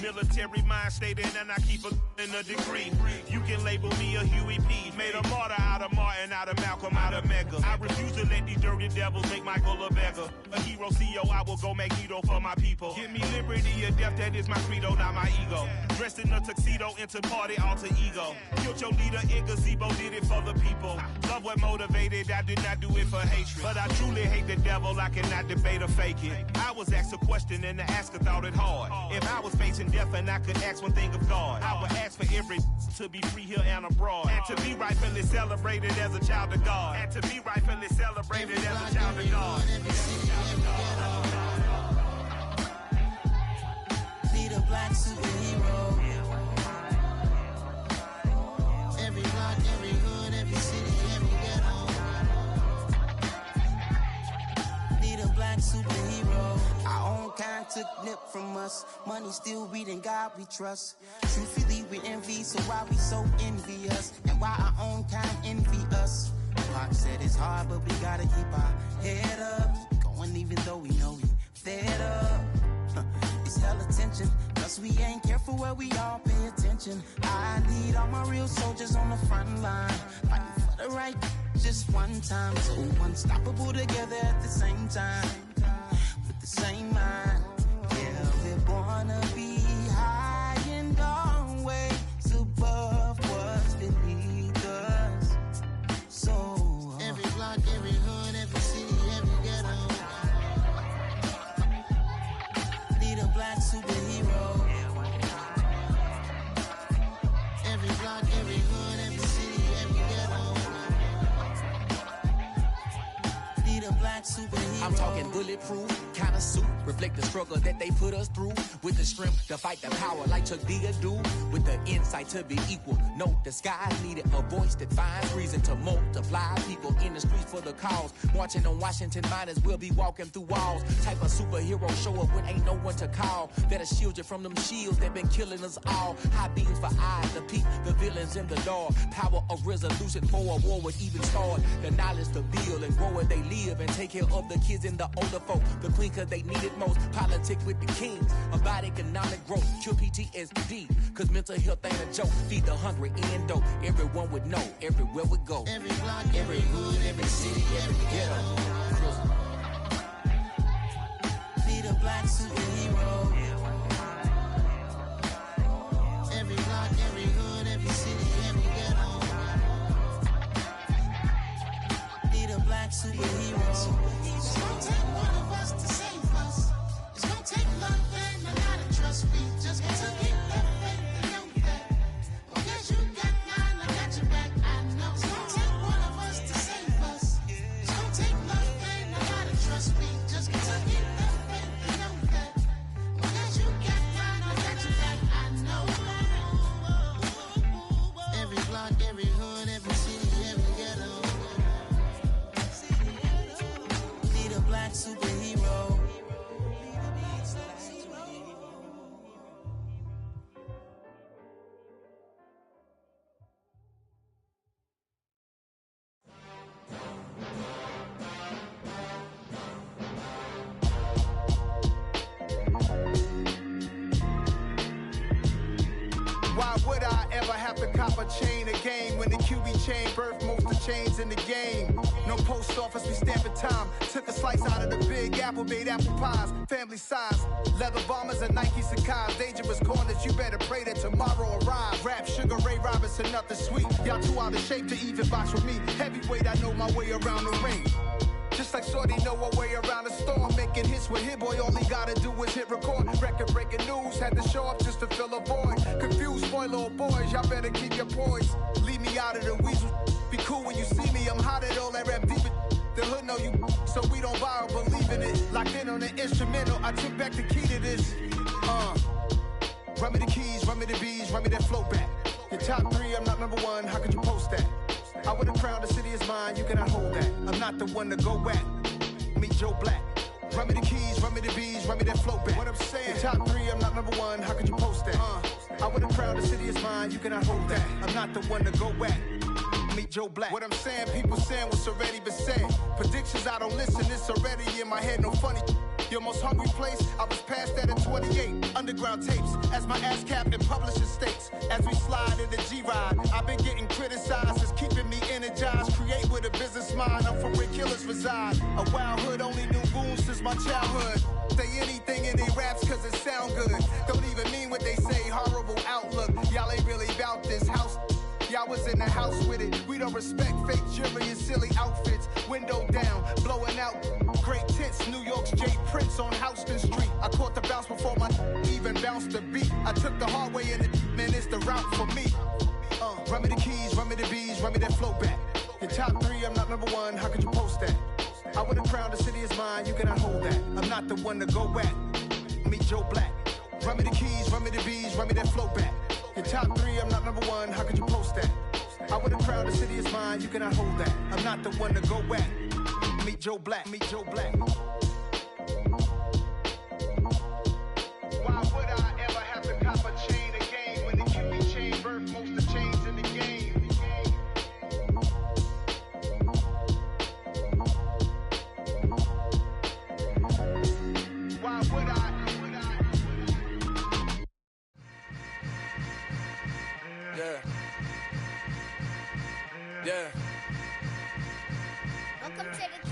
[SPEAKER 16] Military mind stated, and I keep in a degree. You can label me a Huey P. Made a martyr out of Martin, out of Malcolm, out of Mega. I refuse to let these dirty devils make Michael a beggar. A hero CEO, I will go Magneto for my people. Give me liberty or death, that is my credo, not my ego. Dressed in a tuxedo, into party, alter ego. Killed your leader in gazebo, did it for the people. Love what motivated, I did not do it for hatred. But I truly hate the devil, I cannot debate or fake it. I was asked a question and the asker thought it hard. If I was facing death and I could ask one thing of God, I would ask for every to be free here and abroad, and to be rightfully celebrated as a child of God, and to be rightfully celebrated as a child of God.
[SPEAKER 14] Need a black superhero. Every block, every hood, every city, every ghetto. Need a black superhero. Our own kind took nip from us. Money still reading God we trust. Truthfully we envy, so why we so envious? And why our own kind envy us? Pac said it's hard, but we gotta keep our head up. Going even though we know we fed up. It's hella tension, cause we ain't careful where we all pay attention. I need all my real soldiers on the front line, fighting for the right just one time. So unstoppable together at the same time, with the same mind. Yeah, we're gonna be high and always above what's beneath us. So every block, every hood, every city, every ghetto. Need a black superhero. Every block, every hood, every city, every ghetto. Need a black superhero.
[SPEAKER 17] I'm talking bulletproof kind of suit, reflect the struggle that they put us through, with the strength to fight the power like Chuck D do, with the insight to be equal. Note the sky needed a voice that finds reason to multiply people in the streets for the cause. Marching on Washington, might as well be walking through walls. Type of superhero show up when ain't no one to call, that'll shield you from them shields that been killing us all. High beams for eyes to peek the villains in the dark. Power of resolution for a war would even start. The knowledge to build and grow where they live, and take care of the kids and the older folk. The queen cause they need it most. Politics with the kings about economic growth. Cure PTSD cause mental health ain't a joke. Feed the hungry and dope. Everyone would know everywhere we go.
[SPEAKER 14] Every block, every hood, every city, every ghetto. Need a black superhero. Every block, every hood, every city, every ghetto. Need a black superhero. It's gonna take one of us to save us. It's gonna take love and a lot of trust. We just got to get that faith and know that. Because you got mine, I got your back, I know. It's gonna take one of us to save us. It's gonna take love and a lot of trust. We just got to get that faith
[SPEAKER 9] Why would I ever have to cop a chain again when the QB chain birthed most of chains in the game? No post office, we stamping time. Took a slice out of the big apple, made apple pies, family size. Leather bombers and Nike Sacai's. Dangerous corners, you better pray that tomorrow arrives. Rap, Sugar Ray Robinson, nothing sweet. Y'all too out of shape to even box with me. Heavyweight, I know my way around the ring. Just like Shorty know her way around the storm. Making hits with Hit Boy, all he gotta do is hit record. Record breaking news, had to show up just to fill a void. Confused boy, little boys, y'all better keep your poise. Leave me out of the weasel. Be cool when you see me, I'm hot at all that rap deep. The hood know you, so we don't borrow, believe in it. Locked in on the instrumental, I took back the key to this. Run me the keys, run me the bees, run me that flow back. Your top 3, I'm not number 1, how could you post that? I would have crowned the city is mine, you cannot hold that. I'm not the one to go at. Meet Joe Black. Run me the keys, run me the bees, run me that flow back. What I'm saying, your top 3, I'm not number 1, how could you post that? I would have crowned the city is mine, you cannot hold that. I'm not the one to go at. Meet Joe Black. What I'm saying, people saying what's already been said. Predictions, I don't listen, it's already in my head, no funny. Your most hungry place, I was past that at 28. Underground tapes, as my ass cap in publishing states. As we slide in the G-Ride, I've been getting criticized as keeping me energized. Create with a business mind, I'm from where killers reside. A wild hood, only knew goons since my childhood. Say anything in they raps cause it sound good. Don't even mean what they say, horrible outlook. Y'all ain't really about this house. Y'all was in the house with it. We don't respect fake jewelry and silly outfits. Window down, blowing out great tits. New York's J. Prince on Houston Street. I caught the bounce before my even bounced the beat. I took the hard way in it, man, it's the route for me. Run me the keys, run me the bees, run me that flow back. Your top 3, I'm not number 1, how could you post that? I would have crowned the city is mine, you cannot hold that. I'm not the one to go at. Meet Joe Black. Run me the keys, run me the bees, run me that flow back. Your top 3, I'm not number 1, how could you post that? I would have crowned the city is mine, you cannot hold that. I'm not the one to go at. Meet Joe Black, meet Joe Black. Why would I ever have to cop a chain again when the QB chain birthed most of chains in the game? Why would I?
[SPEAKER 17] Yeah. Yeah.
[SPEAKER 11] Welcome to the camp.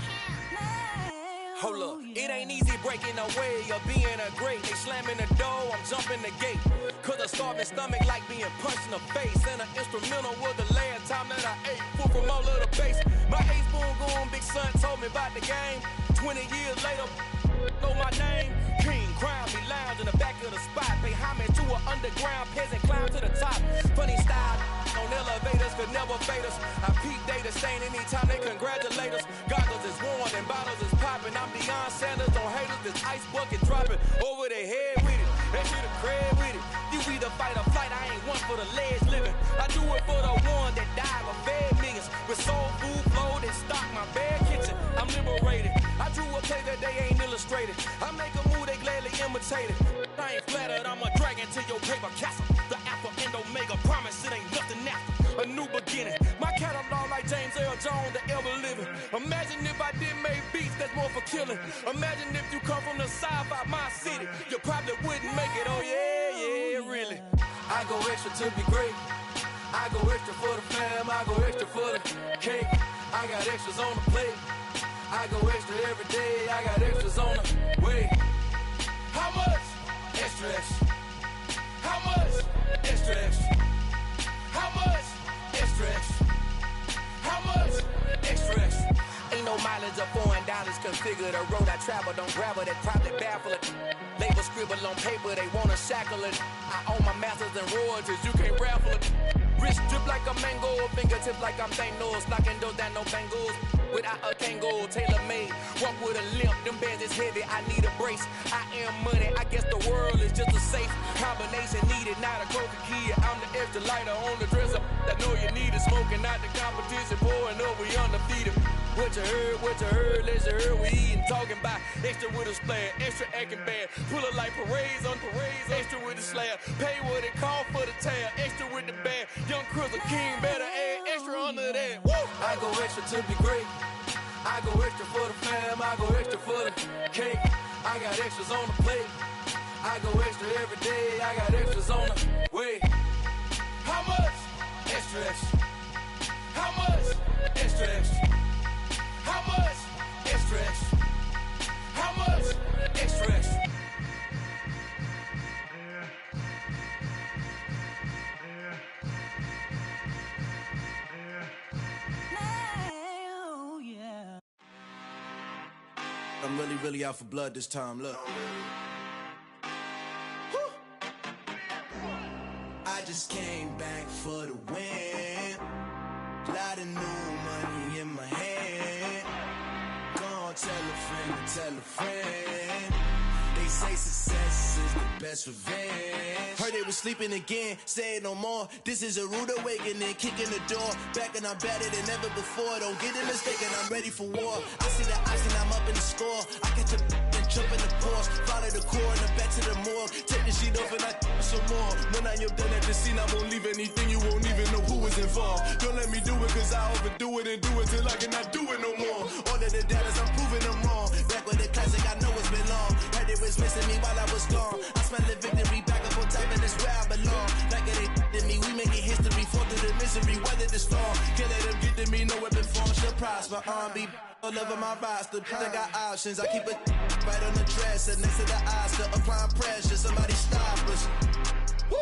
[SPEAKER 17] Hold up, it ain't easy breaking away or being a great. They slamming the door, I'm jumping the gate. Cause a starving stomach like being punched in the face. And an instrumental was the last time that I ate. Food from all of the base. My ace boom goon, big son told me about the game. 20 years later, know my name. King, crown me lounge in the back of the spot. Pay homage to an underground peasant, climb to the top. Funny style on elevators could never fade us. I peep data stain anytime they congratulate us. Goggles is worn and bottles is popping. I'm Deion Sanders on haters, this ice bucket dropping over their head with it. They should have crab with it. You either fight or flight, I ain't one for the legs living. I do it for the one that died or fed millions. With soul food flowed and stock my bad kitchen. I'm liberated. I drew a play that they ain't illustrated. I make a move they gladly imitated. I ain't flattered, I'm a dragon to your paper castle. The Alpha and Omega, promise it ain't nothing after. A new beginning. My catalog like James Earl Jones, the ever living. Imagine if I did make beats that's more for killing. Imagine if you come from the side by my city. You probably wouldn't make it, oh yeah, really. I go extra to be great. I go extra for the fam, I go extra for the cake. I got extras on the plate. I go extra every day, I got extras on the way. How much? Extra, extra. How much? Extra, extra. How much? Extra, extra. How much? Extra, extra. Ain't no mileage of $4 configure the road I travel. Don't grab it, that probably baffle it. Label scribble on paper, they wanna shackle it. I own my masters and royalties, you can't raffle it. Wrist drip like a mango, fingertips like I'm Thanos. Knocking those down, no bangles. Without a Kango, tailor-made. Walk with a limp, them bands is heavy, I need a brace. I am money, I guess the world is just a safe combination needed. Not a coca kid, I'm the extra lighter on the dresser. I know you need it, smoking out the competition, pouring up, we undefeated. What you heard, let's hear we eating, talking about extra with a splash, extra acting bad. Pull it like parades on parades, extra with the slab. Pay what it call for the tab, extra with the bag. Young Crizzle King, better add extra under that. Woo! I go extra to be great. I go extra for the fam, I go extra for the cake. I got extras on the plate. I go extra every day, I got extras on the way.
[SPEAKER 18] I'm really out for blood this time, look. I just came back for the win. Lot of new money in my hand. Gonna tell a friend. They say success is the best revenge. Heard they was sleeping again, say it no more. This is a rude awakening, kicking the door. Back and I'm better than ever before. Don't get it mistaken, I'm ready for war. I see the ice and I'm up in the score. I catch a and jump in the course. Follow the core and I'm back to the morgue. Take the sheet off and I some more. When I am done at the scene, I won't leave anything. You won't even know who was involved. Don't let me do it cause I overdo it and do it till I cannot do it no more. All of the doubters, I'm proving them wrong. Back with the classic, I know it's been long. Heard it was missing me while I was gone. I smell the victory, back up on top, and it's where I belong. Like it ain't to me, we making history, fall through the misery, weather the storm. Can't let them get to me, no weapon form shall prosper. R&B all over my roster, I got options. I keep it right on the dresser, next to the Oscar, applying pressure. Somebody stop us. Woo!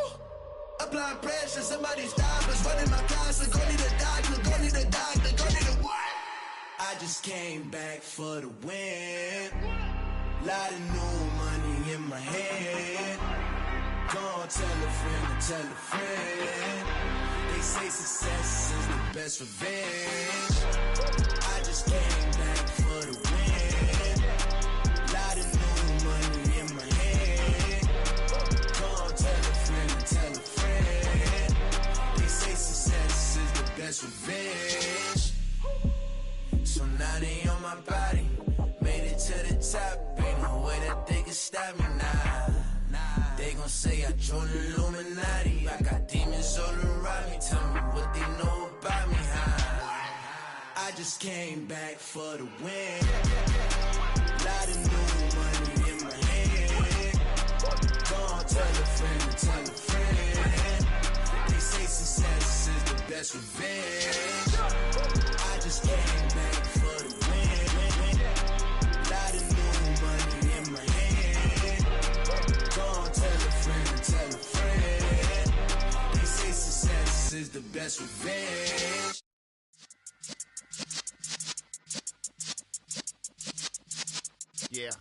[SPEAKER 18] Applying pressure, somebody stop us. Running my castle, go need a doctor, go need a doctor, go need a what? I just came back for the win. Lot of new money in my hand. Gonna tell a friend. They say success is the best revenge. I just came back for the win. Lot of new money in my hand. Gonna tell a friend. They say success is the best revenge. So now they on my body. Made it to the top, ain't no way that they can stop me now. They gon' say I joined the Illuminati. I got demons all around me, tell me what they know about me, huh? I just came back for the win. Lot of new money in my hand. Gonna tell a friend. They say success is the best revenge. I just came back for the win. Lot of new money in my hand. Gonna tell a friend. They say success is the best revenge.
[SPEAKER 19] Yeah.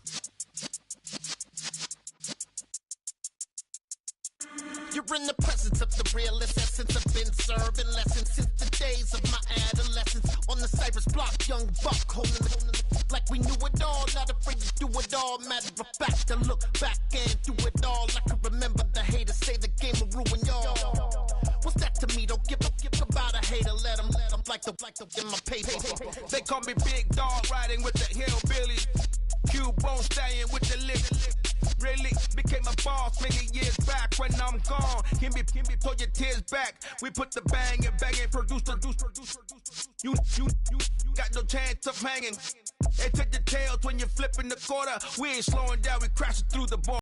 [SPEAKER 19] You're in the presence of the realest essence. I've been serving lessons since the days of my adolescence. On the Cypress block, young buck holding the like we knew it all, not afraid to do it all. Matter of fact, to look back and do it all. I can remember the haters say the game will ruin y'all. What's that to me? Don't give about a hater. Let them like the in my paper.
[SPEAKER 20] They call me Big Dog, riding with the hillbillies. Q-Bone staying with the lick. Really became a boss many years back. When I'm gone, can be pull your tears back. We put the bang and produce. You got no chance of hanging. They take the tails when you're flipping the quarter. We ain't slowing down, we crashing through the ball.